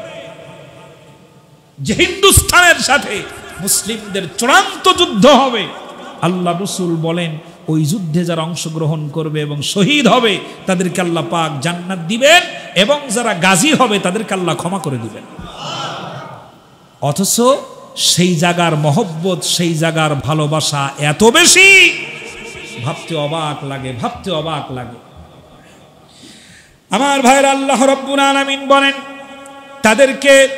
যে হিন্দুস্তানের সাথে মুসলিমদের চূড়ান্ত যুদ্ধ হবে, আল্লাহ রাসূল বলেন, ওই যুদ্ধে যারা অংশগ্রহণ করবে এবং শহীদ হবে তাদেরকে আল্লাহ পাক জান্নাত দিবেন, এবং যারা গাজী হবে তাদেরকে আল্লাহ ক্ষমা করে দিবেন। অথচ সেই জায়গার মহব্বত, সেই জায়গার ভালোবাসা এত বেশি, ভাবতে অবাক লাগে, ভাবতে অবাক লাগে। আমার ভাইরা, আল্লাহ রাব্বুল আলামিন বলেন,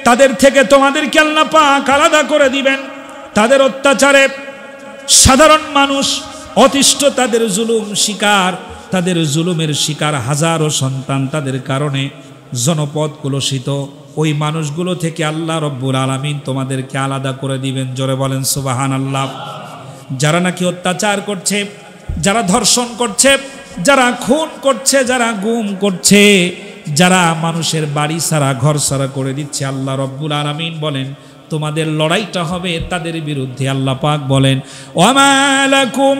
তাদের থেকে তোমাদেরকে আল্লাহ পাক আলাদা করে দিবেন। তাদের অত্যাচারে সাধারণ মানুষ অতিষ্ঠ, তাদের জুলুম শিকার, তাদের জুলুমের শিকার হাজারো সন্তান, তাদের কারণে জনপদ কলুষিত। ওই মানুষগুলো থেকে আল্লাহ রাব্বুল আলামিন তোমাদেরকে আলাদা করে দিবেন। জোরে বলেন সুবহানাল্লাহ। যারা নাকি অত্যাচার করছে, যারা ধর্ষণ করছে, যারা খুন করছে, যারা গুম করছে, যারা মানুষের বাড়ি সারা ঘর সারা করে দিচ্ছে, আল্লাহ রাব্বুল আলামিন বলেন তোমাদের লড়াইটা হবে তাদের বিরুদ্ধে। আল্লাহ পাক বলেন, ওয়ামা লাকুম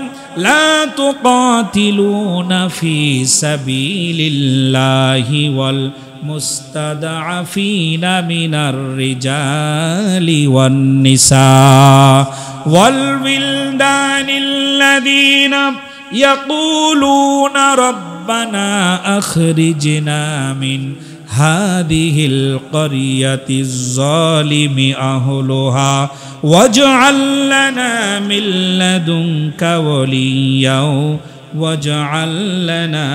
লা তুকাতিলুনা ফি সাবিলিল্লাহি ওয়াল মুস্তাদআফিনা মিনার রিজালি ওয়ান নিসা ওয়াল উইলদানিল্লাযীনা ইয়াকুলুনা রাব্বানা আখরিজনা মিন হাদিহিল ক্বরিয়াতিজ যালিমি আহলুহা ওয়াজআল লানা মিন লাদুনকা ওয়ালিয়্যাও ওয়াজআল লানা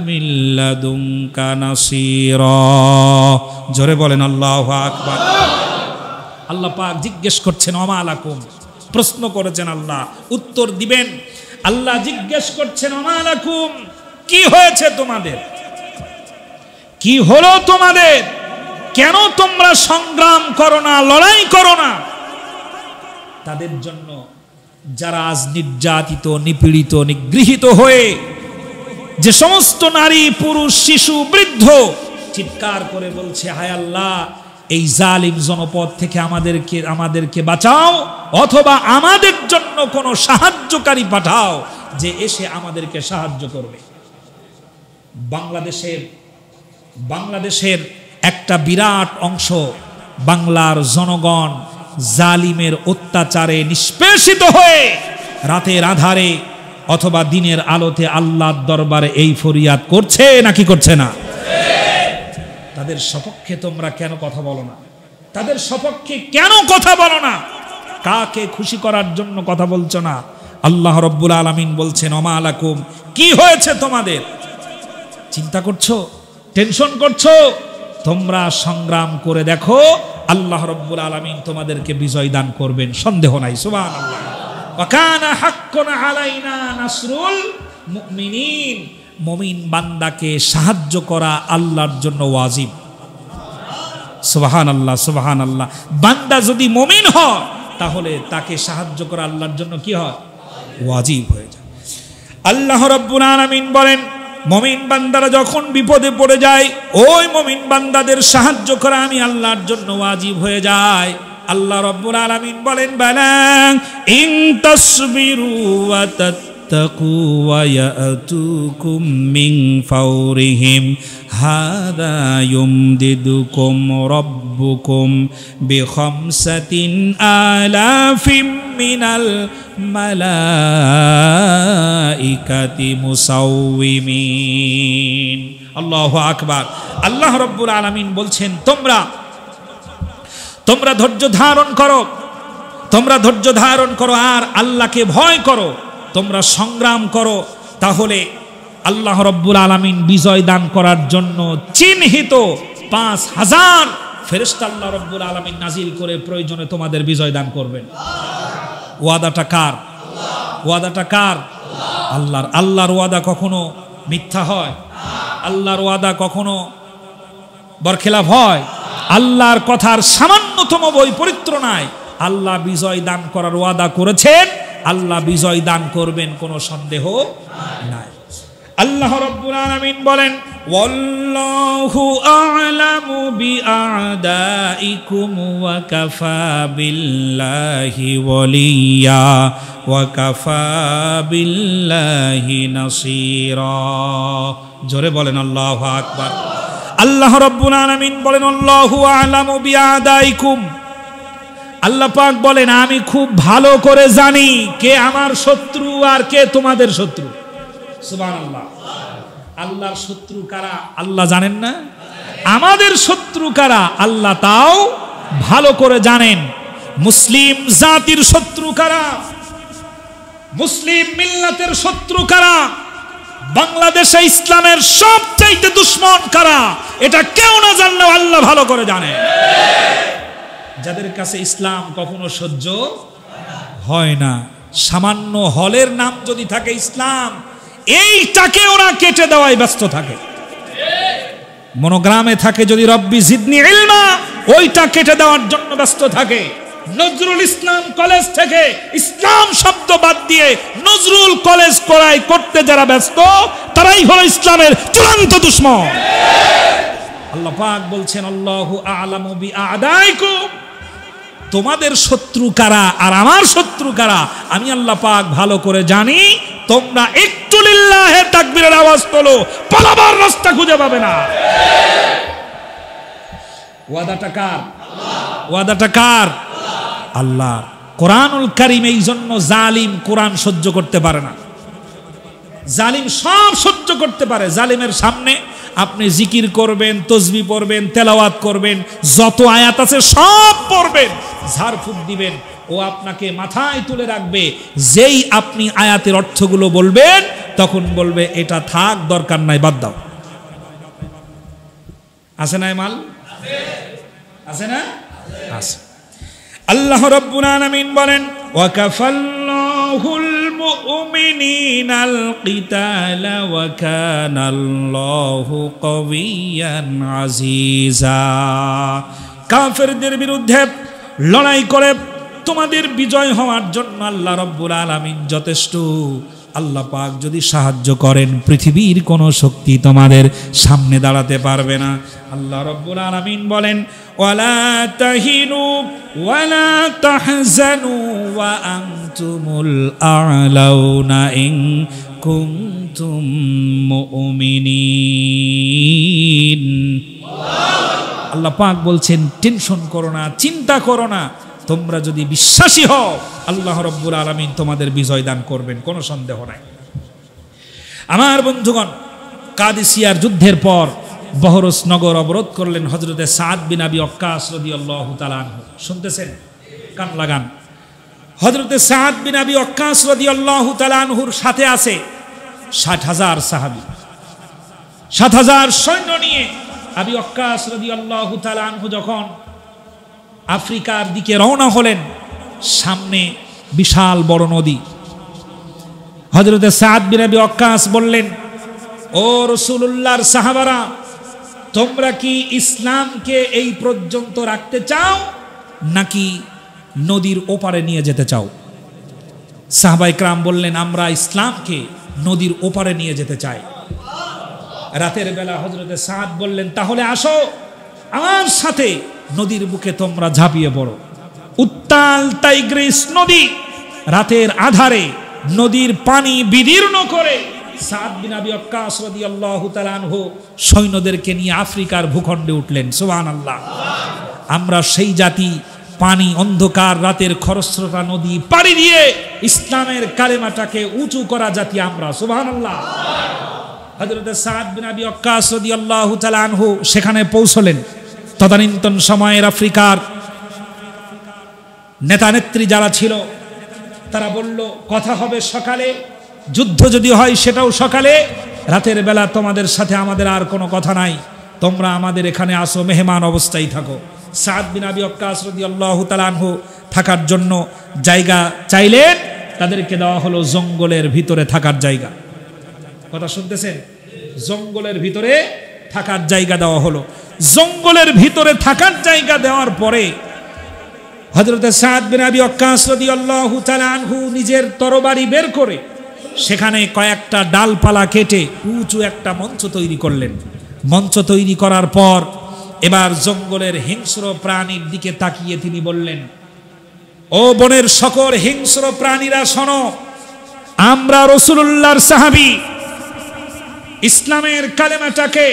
মিন লাদুনকা নাসীরা। জোরে বলেন আল্লাহু আকবার। আল্লাহ পাক জিজ্ঞেস করছেন ওমা লাকুম, প্রশ্ন করেছেন আল্লাহ, উত্তর দিবেন। আল্লাহ জিজ্ঞেস করছেন ওমা লাকুম, কি হয়েছে তোমাদের, কি হলো তোমাদের, কেন তোমরা সংগ্রাম করো না, লড়াই করো না? তাদের জন্য যারা আজ নির্যাতিত, নিপীড়িত, নিগৃহীত হয়ে যে সমস্ত নারী, পুরুষ, শিশু, বৃদ্ধ চিৎকার করে বলছে, হায় আল্লাহ, এই জালিম জনপদ থেকে আমাদেরকে বাঁচাও, অথবা আমাদের জন্য কোনো সাহায্যকারী পাঠাও যে এসে আমাদেরকে সাহায্য করবে। বাংলাদেশের একটা বিরাট অংশ বাংলার জনগণ জালিমের অত্যাচারে নিষ্পেষিত হয়ে রাতের আধারে অথবা দিনের আলোতে আল্লাহর দরবারে এই ফরিয়াদ করছে নাকি করছে না? তাদের সপক্ষে তোমরা কেন কথা বলো না? তাদের সপক্ষে কেন কথা বলো না? কাকে খুশি করার জন্য কথা বলছো না? আল্লাহ রব্বুল আলামিন বলছেন ওমা লাকুম, কি হয়েছে তোমাদের? চিন্তা করছো, টেনশন করছো? তোমরা সংগ্রাম করে দেখো, আল্লাহ রব্বুল আলামিন তোমাদেরকে বিজয় দান করবেন, সন্দেহ নাই। সুবহানাল্লাহ। ওয়া কানা হাক্কান আলাইনা নাসরুল মুমিনিন, মুমিন বান্দাকে সাহায্য করা আল্লাহর জন্য ওয়াজিব। সুবহানাল্লাহ, সুবহানাল্লাহ। বান্দা যদি মুমিন হয় তাহলে তাকে সাহায্য করা আল্লাহর জন্য কি হয়? ওয়াজিব হয়ে যায়। আল্লাহ রাব্বুল আলামিন বলেন, মুমিন বান্দারা যখন বিপদে পড়ে যায়, ওই মুমিন বান্দাদের সাহায্য করা আমি আল্লাহর জন্য ওয়াজিব হয়ে যায়। আল্লাহ রাব্বুল আলামিন বলেন, বালা ইন তাসবিরু ওয়া তাত্তাকু ওয়া ইয়াতুকুম মিন ফাওরিহিম হাদা ইউমদিদুকুম রাব্বুকুম বিখামসাতিন আলাফিম মিনাল মালাইকাতি মুসাউমিন। আল্লাহু আকবার। আল্লাহ রাব্বুল আলামিন বলছেন, তোমরা ধৈর্য ধারণ করো, তোমরা ধৈর্য ধারণ করো আর আল্লাহকে ভয় করো, তোমরা সংগ্রাম করো, তাহলে আল্লাহ রাব্বুল আলামিন বিজয় দান করার জন্য চিহ্নিত 5000 ফেরেশতা আল্লাহ রাব্বুল আলামিন নাজিল করে প্রয়োজনে তোমাদের বিজয় দান করবেন। ওয়াদাটা কার? ওয়াদাটা কার? আল্লাহর। আল্লাহর ওয়াদা কখনো মিথ্যা হয়? আল্লাহর ওয়াদা কখনো বরখেলাফ হয়? আল্লাহর কথার সামান্যতম বৈপরীত্য নাই। আল্লাহ বিজয় দান করার ওয়াদা করেছেন, আল্লাহ বিজয় দান করবেন, কোনো সন্দেহ নাই। আল্লাহ রাব্বুল আলামিন বলেন, ওয়াল্লাহু আ'লামু বিআদাইকুম ওয়া কাফা বিল্লাহি ওয়ালিয়্যা ওয়া কাফা বিল্লাহি নাসীরা। জোরে বলেন আল্লাহু আকবার। আল্লাহ রাব্বুল আলামিন বলেন, আল্লাহু আ'লামু বিআদাইকুম, আল্লাহ পাক বলেন, আমি খুব ভালো করে জানি কে আমার শত্রু আর কে তোমাদের শত্রু। সুবহানাল্লাহ। আল্লাহর শত্রু কারা আল্লাহ জানেন না? আমাদের শত্রু কারা আল্লাহ তাও ভালো করে জানেন। মুসলিম জাতির শত্রু কারা, মুসলিম মিল্লাতের শত্রু কারা, বাংলাদেশে ইসলামের সবচাইতে দুশমন কারা, এটা কেউ না জানলেও আল্লাহ ভালো করে জানে। যাদের কাছে ইসলাম কখনো সহ্য হয় না, সামান্য হলের নাম যদি থাকে ইসলাম, এইটাকে ওরা কেটে দেওয়ায় ব্যস্ত থাকে। মনোগ্রামে থাকে যদি রব্বি জিদনি ইলমা, ওইটা কেটে দেওয়ার জন্য ব্যস্ত থাকে। নজরুল ইসলাম কলেজ থেকে ইসলাম শব্দ বাদ দিয়ে নজরুল কলেজ করাই করতে যারা ব্যস্ত, তারাই হলো ইসলামের চূড়ান্ত দুশমন। আল্লাহ পাক বলছেন, আল্লাহু আ'লামু বিআদাইকুম, তোমাদের শত্রু কারা আর আমার শত্রু কারা আমি আল্লাহ পাক ভালো করে জানি। তোমরা একটু লিল্লাহে তাকবীরের আওয়াজ তোলো, পালাবার রাস্তা খুঁজে পাবে না। ওয়াদাটা কার? ওয়াদাটা কার? আল্লাহ। কোরআনুল কারীম এই জন্য জালিম কোরআন সহ্য করতে পারে না। জালিম সব সহ্য করতে পারে, জালিমের সামনে আপনি জিকির করবেন, তসবি পড়বেন, তেলাওয়াত করবেন, যত আয়াত আছে সব পড়বেন, ঝাড়ফুঁক দিবেন, ও আপনাকে মাথায় তুলে রাখবে। যেই আপনি আয়াতের অর্থগুলো বলবেন তখন বলবে এটা থাক, দরকার নাই, বাদ দাও। আছে না মাল? আছে না? আছে। আল্লাহ রাব্বুল আলামিন বলেন ওয়া কাফাল্লাহুল মুমিনিনাল কিতালা ওয়া কানাল্লাহু কাওয়িয়ান আজিজা। কাফেরদের বিরুদ্ধে লড়াই করে তোমাদের বিজয় হওয়ার জন্য আল্লাহ রাব্বুল আলামিন যথেষ্ট। আল্লাহ পাক যদি সাহায্য করেন পৃথিবীর কোনো শক্তি তোমাদের সামনে দাঁড়াতে পারবে না। আল্লাহ রাব্বুল আলামিন বলেন ওয়ালা তাহিনু ওয়ালা তাহজানু ওয়া আনতুমুল আ'লাউনা ইন কুনতুম মুমিনিন। আল্লাহ পাক বলছেন টেনশন করো না, চিন্তা করো না, তোমরা যদি বিশ্বাসী হও আল্লাহ রাব্বুল আলামিন তোমাদের বিজয় দান করবেন, কোনো সন্দেহ নাই। আমার বন্ধুগণ, কাদিসিয়ার যুদ্ধের পর বহরস নগর অবরোধ করলেন হযরতে সাদ বিন আবি ওয়াক্কাস রাদিয়াল্লাহু তাআলা আনহু। শুনতেছেন? কান লাগান। হযরতে সাদ বিন আবি ওয়াক্কাস রাদিয়াল্লাহু তাআলা আনহুর সাথে আছে ৬০,০০০ সাহাবী, ৭০০০ সৈন্য নিয়ে আবি ওয়াক্কাস রাদিয়াল্লাহু তাআলা আনহু যখন আফ্রিকার দিকে রওনা হলেন, সামনে বিশাল বড় নদী। হযরতে সাদ বিন আবি ওয়াক্কাস বললেন, ও রাসূলুল্লাহর সাহাবারা, তোমরা কি ইসলামকে এই পর্যন্ত রাখতে চাও নাকি নদীর ওপারে নিয়ে যেতে চাও? সাহাবায়ে কেরাম বললেন, আমরা ইসলামকে নদীর ওপারে নিয়ে যেতে চাই। রাতের বেলা হযরতে সাদ বললেন, তাহলে আসো আমার সাথে নদীর বুকে তোমরা ঝাঁপিয়ে পড়ো। উত্তাল টাইগ্রিস নদী, রাতের আধারে নদীর পানি বিদীর্ণ করে সাদ বিন আবি ওয়াক্কাস রাদিয়াল্লাহু তাআলা আনহু সৈন্যদেরকে নিয়ে আফ্রিকার ভূখণ্ডে উঠলেন। সুবহানাল্লাহ। আমরা সেই জাতি, পানি অন্ধকার রাতের খরস্রোতা নদী পাড়ি দিয়ে ইসলামের কালেমাটাকে উঁচু করা জাতি আমরা। সুবহানাল্লাহ। হযরত সাদ বিন আবি ওয়াক্কাস রাদিয়াল্লাহু তাআলা আনহু সেখানে পৌঁছলেন। তদানীন্তন সময়ের আফ্রিকার নেতা নেত্রী যারা ছিল তারা বলল, কথা হবে সকালে, যুদ্ধ যদি হয় সেটাও সকালে, রাতের বেলা তোমাদের সাথে আমাদের আর কোনো কথা নাই, তোমরা আমাদের এখানে আসো, মেহমান অবস্থায় থাকো। সাদ বিন আবি ওয়াক্কাস রাদিয়াল্লাহু তাআলা আনহু থাকার জন্য জায়গা চাইলেন, তাদেরকে দেওয়া হলো জঙ্গলের ভিতরে থাকার জায়গা। কথা শুনতেছেন? জঙ্গলের ভিতরে থাকার জায়গা দেওয়া হলো। জঙ্গলের ভিতরে থাকার জায়গা দেওয়ার পরে হযরত সাদ বিন আবি ওয়াক্কাস রাদিয়াল্লাহু তাআলা আনহু নিজের তরবারি বের করে সেখানে কয়েকটা ডালপালা কেটে উঁচু একটা মঞ্চ তৈরি করলেন। মঞ্চ তৈরি করার পর এবার জঙ্গলের হিংস্র প্রাণীর দিকে তাকিয়ে তিনি বললেন, ও বনের সকল হিংস্র প্রাণীরা শোনো, আমরা রাসূলুল্লাহর সাহাবী, ইসলামের কালেমাটাকে,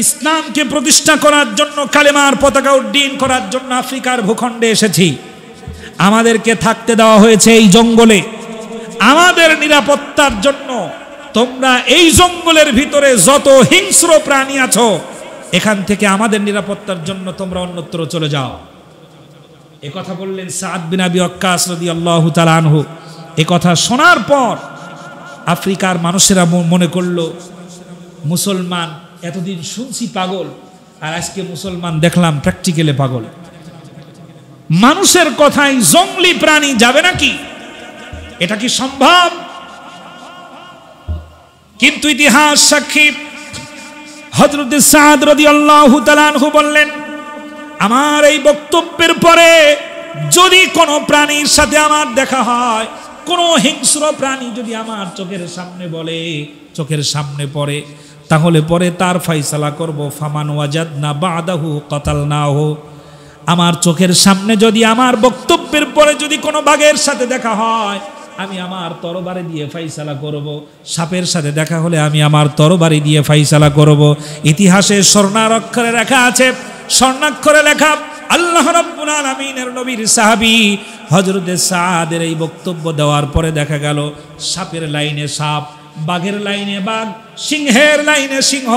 ইসলামকে প্রতিষ্ঠা করার জন্য, কালেমার পতাকা উড্ডীন করার জন্য আফ্রিকার ভূখণ্ডে এসেছি। আমাদেরকে থাকতে দেওয়া হয়েছে এই জঙ্গলে, আমাদের নিরাপত্তার জন্য। তোমরা এই জঙ্গলের ভিতরে যত হিংস্র প্রাণী আছো, এখান থেকে আমাদের নিরাপত্তার জন্য তোমরা অন্যত্র চলে যাও। এ কথা বললেন সাদ বিন আবি ওয়াক্কাস রাদিয়াল্লাহু তাআলা আনহু। এ কথা শোনার পর আফ্রিকার মানুষেরা মনে করলো মুসলমান, এতদিন শুনছি পাগল, আর আজকে মুসলমান দেখলাম প্র্যাকটিক্যালে পাগল। মানুষের কথায় জঙ্গলি প্রাণী যাবে নাকি? এটা কি সম্ভব? কিন্তু ইতিহাস সাক্ষী, হযরত সাদ রাদিয়াল্লাহু তাআলা আনহু বললেন, আমার এই বক্তব্যের পরে যদি কোনো প্রাণীর সাথে আমার দেখা হয়, কোনো হিংস্র প্রাণী যদি আমার চোখের সামনে বলে, চোখের সামনে পড়ে, তাহলে পরে তার ফয়সালা করব। ফামান ওয়াজাদনা বাদাহু কাতালনাহু। আমার চোখের সামনে যদি আমার বক্তব্যের পরে যদি কোনো বাঘের সাথে দেখা হয়, আমি আমার তরবারি দিয়ে ফয়সালা করব। সাপের সাথে দেখা হলে আমি আমার তরবারি দিয়ে ফয়সালা করব। ইতিহাসে স্বর্ণাক্ষরে লেখা আছে, স্বর্ণাক্ষরে লেখা, আল্লাহ রাব্বুল আলামিনের নবীর সাহাবী হযরত সাদের এই বক্তব্য দেওয়ার পরে দেখা গেল সাপের লাইনে সাপ, বাঘের লাইনে বাঘ, সিংহের লাইনে সিংহ,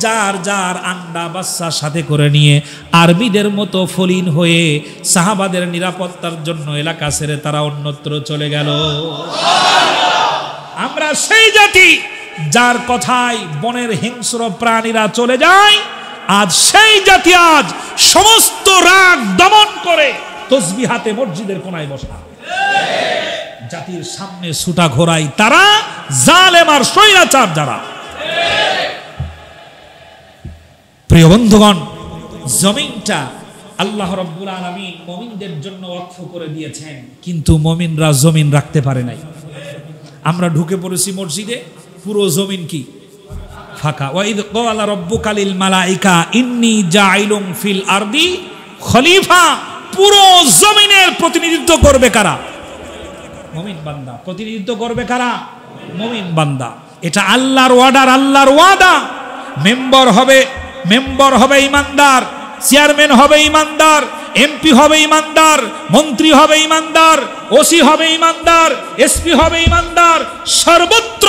যার যার আন্ডা বাচ্চা সাথে করে নিয়ে আরবিদের মতো ফলিন হয়ে সাহাবাদের নিরাপত্তার জন্য এলাকা ছেড়ে তারা অন্যত্র চলে গেল। আমরা সেই জাতি যার কথায় বনের হিংস্র প্রাণীরা চলে যায়, আজ সেই জাতি আজ সমস্ত রাগ দমন করে তসবিহ হাতে মসজিদের কোনায় বসা। জাতির সামনে ছুটা ঘোরাই তারা, জালেম আর স্বৈরাচার যারা। প্রিয় বন্ধুগণ, জমিনটা আল্লাহ রাব্বুল আলামিন মুমিনদের জন্য ওয়াকফ করে দিয়েছেন, কিন্তু মুমিনরা জমিন রাখতে পারে নাই। আমরা ঢুকে পড়েছি মসজিদে, পুরো জমিন কি ফাঁকা। ওয়াইদ ক্বালা রাব্বুকা লিল মালাইকা ইন্নী জাইলুম ফিল আরদি খলিফা। পুরো জমিনের প্রতিনিধিত্ব করবে কারা? মুমিন বান্দা। প্রতিনিধিত্ব করবে কারা? মুমিন বান্দা। এটা আল্লাহর অর্ডার, আল্লাহর ওয়াদা। মেম্বার হবে ইমানদার, চেয়ারম্যান হবে ইমানদার, এমপি হবে ইমানদার, মন্ত্রী হবে ইমানদার, ওসি হবে ইমানদার, এসপি হবে ইমানদার। সর্বত্র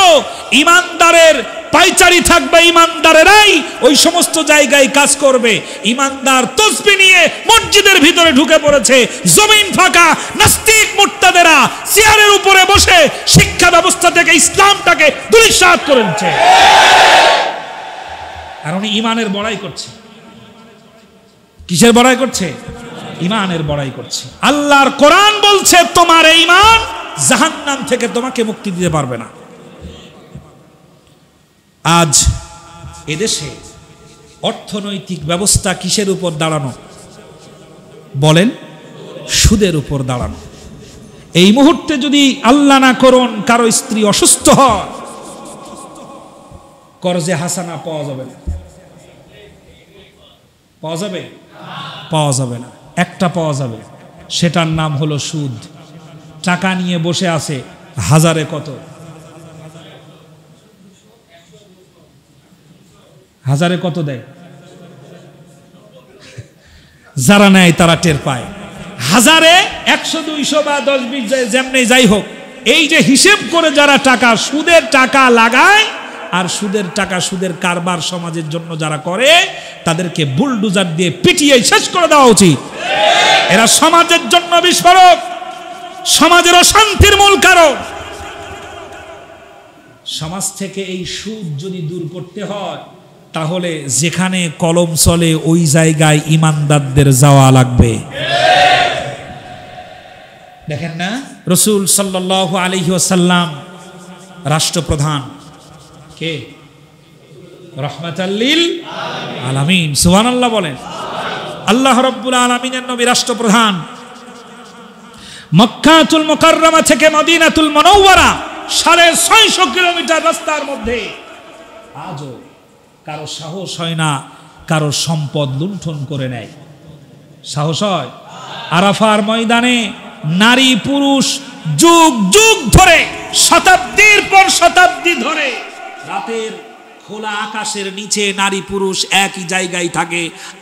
ইমানদারের পাইচারি থাকবে, ইমানদারেরাই ওই সমস্ত জায়গায় কাজ করবে। ইমানদার তসবিহ নিয়ে মসজিদের ভিতরে ঢুকে পড়েছে, জমিন ফাঁকা। নাস্তিক মুরতাদেরা চেয়ারের উপরে বসে শিক্ষা ব্যবস্থা থেকে ইসলামটাকে ধূলিসাৎ করেছে। আর উনি ইমানের বড়াই করছে। কিসের বড়াই করছে? ইমানের বড়াই করছে। আল্লাহর কোরআন বলছে তোমার এই ইমান জাহান্নাম থেকে তোমাকে মুক্তি দিতে পারবে না। আজ এদেশে অর্থনৈতিক ব্যবস্থা কিসের উপর দাঁড়ানো বলেন? সুদের উপর দাঁড়ানো। এই মুহূর্তে যদি আল্লাহ না করুন কারো স্ত্রী অসুস্থ হয়, করজে হাসানা পাওয়া যাবে না। পাওয়া যাবে? পাওয়া যাবে না। একটা পাওয়া যাবে, সেটার নাম হলো সুদ। টাকা নিয়ে বসে আছে, হাজারে কত? হাজারে কত দেয়? যারা নেয় তারা টের পায়। হাজারে 100, 200 বা 10, 20 যেমনি যাই হোক, এই যে হিসেব করে যারা টাকা সুদের টাকা লাগায়, আর সুদের টাকা সুদের কারবার সমাজের জন্য যারা করে, তাদেরকে বুলডোজার দিয়ে পিটিয়ে শেষ করে দেওয়া উচিত। এরা সমাজের জন্য বিস্ফোরক, সমাজের অশান্তির মূল কারণ। সমাজ থেকে এই সুদ যদি দূর করতে হয়, তাহলে যেখানে কলম চলে ওই জায়গায় ইমানদারদের যাওয়া লাগবে। দেখেন না, রাসূল সাল্লাল্লাহু আলাইহি ওয়াসাল্লাম রাষ্ট্রপ্রধান কে? রাহমাতাল লিল আলামিন। সুবহানাল্লাহ বলেন। আল্লাহ রাব্বুল আলামিনের নবী রাষ্ট্রপ্রধান। মক্কাতুল মুকাররমা থেকে মদিনাতুল মুনাওয়ারা 650 কিলোমিটার রাস্তার মধ্যে আজও কারো সাহস হয় না কারো সম্পদ লুণ্ঠন করে নেয়। সাহস হয়? আরাফার ময়দানে নারী পুরুষ যুগ যুগ ধরে, শতাব্দীর পর শতাব্দী ধরে রাতের খোলা আকাশের নিচে নারী পুরুষ একই জায়গায় থাকে।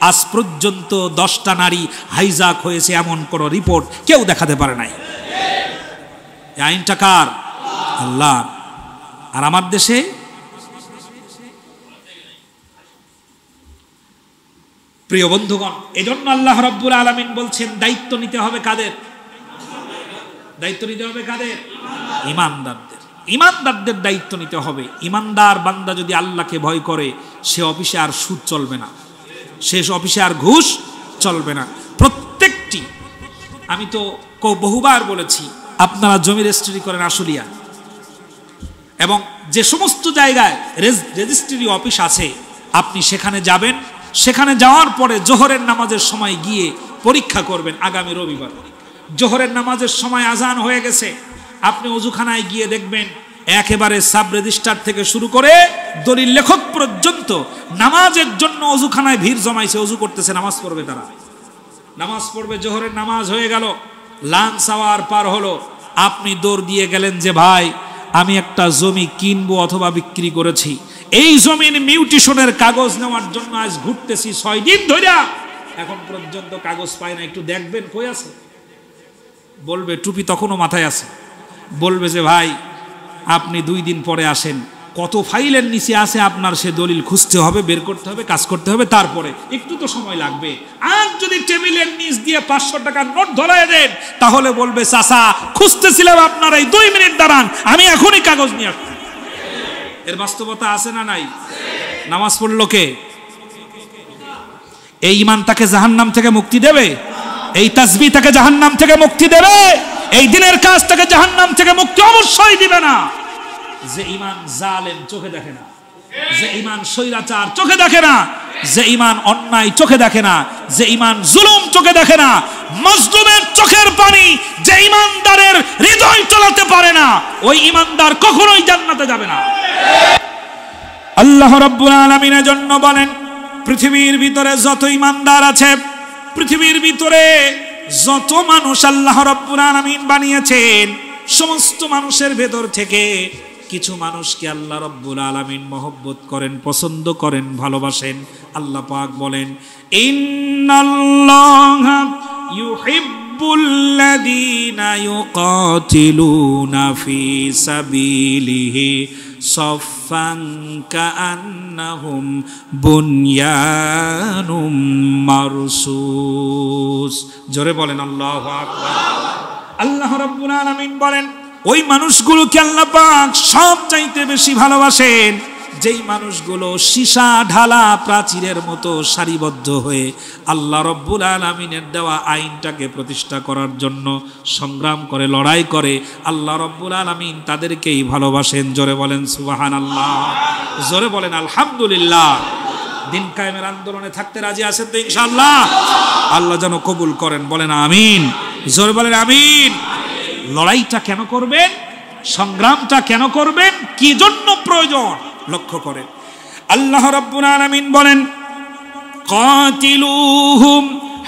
আজ পর্যন্ত 10টা নারী হাইজাক হয়েছে এমন কোন রিপোর্ট কেউ দেখাতে পারে নাই। এই আইনটা কার? আল্লাহ। আর আমার দেশে প্রিয় বন্ধুগণ, এজন্য আল্লাহ রাব্বুল আলামিন বলছেন দায়িত্ব নিতে হবে কাদের? দায়িত্ব নিতে হবে কাদের? ইমানদারদের। ইমানদারদের দায়িত্ব নিতে হবে। ইমানদার বান্দা যদি আল্লাহকে ভয় করে, সে অফিসে আর সুদ চলবে না, সে অফিসে আর ঘুষ চলবে না। প্রত্যেকটি, আমি তো বহুবার বলেছি, আপনারা জমি রেজিস্ট্রি করেন আশুলিয়া, এবং যে সমস্ত জায়গায় রেজিস্ট্রি অফিস আছে আপনি সেখানে যাবেন। সেখানে যাওয়ার পরে জোহরের নামাজের সময় গিয়ে পরীক্ষা করবেন। আগামী রবিবার জোহরের নামাজের সময় আজান হয়ে গেছে, আপনি ওযুখানায় গিয়ে দেখবেন একেবারে সাব রেজিস্ট্রার থেকে শুরু করে দলিল লেখক পর্যন্ত নামাজের জন্য ওযুখানায় ভিড় জমাইছে, ওযু করতেছে, নামাজ পড়বে। তারা নামাজ পড়বে, জোহরের নামাজ হয়ে গেল, লাঞ্চ আওয়ার পার হলো, আপনি দৌড় দিয়ে গেলেন যে ভাই আমি একটা জমি কিনবো অথবা বিক্রি করেছি, এই জমির মিউটেশনের কাগজ নেওয়ার জন্য আজ ঘুরতেছি 6 দিন ধরে, এখন পর্যন্ত কাগজ পাই না, একটু দেখবেন কই আছে? বলবে টুপি তখনও মাথায় আছে, বলবে যে ভাই আপনি 2 দিন পরে আসেন, কত ফাইলের নিচে আছে আপনার সে দলিল খুঁজতে হবে, বের করতে হবে, কাজ করতে হবে, তারপরে একটু তো সময় লাগবে। আর যদি টেবিলের নিচ দিয়ে 500 টাকার নোট ধরায় দেন, তাহলে বলবে চাচা খুঁজতেছিলাম আপনার এই 2 মিনিট দাঁড়ান, আমি এখনই কাগজ নিয়ে আসছি। এর বাস্তবতা আছে না নাই? নামাজ পড়লো কে? এই ঈমান তাকে জাহান্নাম থেকে মুক্তি দেবে? এই তাসবিহ তাকে জাহান্নাম থেকে মুক্তি দেবে? এই দিনের কাজ তাকে জাহান্নাম থেকে মুক্তি অবশ্যই দিবে না। যে ঈমান জালেম চোখে দেখে না, যে ঈমান স্বৈরাচার চোখে দেখে না, যে ঈমান অন্যায় চোখে দেখে না, যে ঈমান জুলুম চোখে দেখে না, মজলুমের চোখের পানি যে ঈমানদারের হৃদয় টলাতে পারে না, ওই ঈমানদার কখনোই জান্নাতে যাবে না। আল্লাহ রাব্বুল আলামিনের জন্য বলেন, পৃথিবীর ভিতরে যত ঈমানদার আছে, পৃথিবীর ভিতরে যত মানুষ আল্লাহ রাব্বুল আলামিন বানিয়েছেন, সমস্ত মানুষের ভেতর থেকে কিছু মানুষকে আল্লাহ রাব্বুল আলামিন মহব্বত করেন, পছন্দ করেন, ভালোবাসেন। আল্লাহ পাক বলেন, ইন্নাল্লাহা ইউহিব্বুল্লাযীনা ইউকাতিলুনা ফি সাবিলিহি সাফফান কাআন্নাহুম বুনয়ানুম মারসুস। জোরে বলেন আল্লাহু আকবার। আল্লাহ রাব্বুল আলামিন বলেন, ওই মানুষগুলোকে আল্লাহ পাক সবচাইতে বেশি ভালোবাসেন যেই মানুষগুলো সীসা ঢালা প্রাচীরের মতো সারিবদ্ধ হয়ে আল্লাহ রাব্বুল আলামিনের দেওয়া আইনটাকে প্রতিষ্ঠা করার জন্য সংগ্রাম করে, লড়াই করে। আল্লাহ রাব্বুল আলামিন তাদেরকেই ভালোবাসেন। জোরে বলেন সুবহানাল্লাহ, জোরে বলেন আলহামদুলিল্লাহ। দিন কায়েমের আন্দোলনে থাকতে রাজি আছেন তো ইনশাআল্লাহ? আল্লাহ যেন কবুল করেন, বলেন আমিন। জোরে বলেন আমিন। লড়াইটা কেন করবেন? সংগ্রামটা কেন করবেন? কি জন্য প্রয়োজন? লক্ষ্য করেন, আল্লাহ রাব্বুল আলামিন বলেন, কাতিলুহুম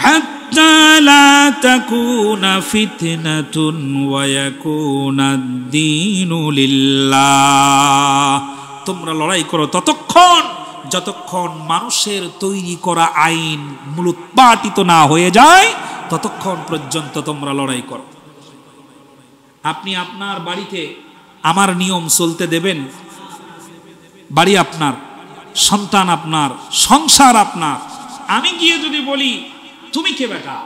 হাত্তা লা তাকুনা ফিতনাতুন ওয়া ইয়াকুনাদ-দীনু লিল্লাহ। তোমরা লড়াই করো ততক্ষণ যতক্ষণ মানুষের তৈরি করা আইন মূলোৎপাটিত না হয়ে যায়, ততক্ষণ পর্যন্ত তোমরা লড়াই করো। আপনি আপনার বাড়িতে আমার নিয়ম চলতে দেবেন? বাড়ি আপনার, সন্তান আপনার, সংসার আপনার। আমি গিয়ে যদি বলি তুমি কে বেটা,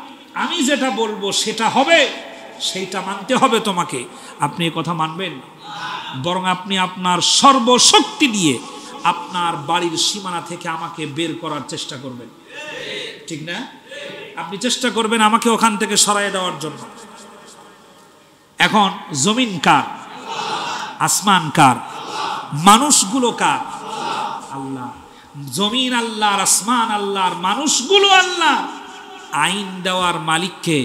আমি যেটা বলবো সেটা হবে, সেইটা মানতে হবে তোমাকে, আপনি এই কথা মানবেন? বরং আপনি আপনার সর্বশক্তি দিয়ে আপনার বাড়ির সীমানা থেকে আমাকে বের করার চেষ্টা করবেন, ঠিক না? আপনি চেষ্টা করবেন আমাকে ওখান থেকে সরাইয়ে দেওয়ার জন্য। এখন জমিন কার? আসমান কার? মানুষগুলো কার? আল্লাহ। জমিন আল্লাহর, আসমান আল্লাহর, মানুষগুলো আল্লাহ। আইন দেওয়ার মালিককে।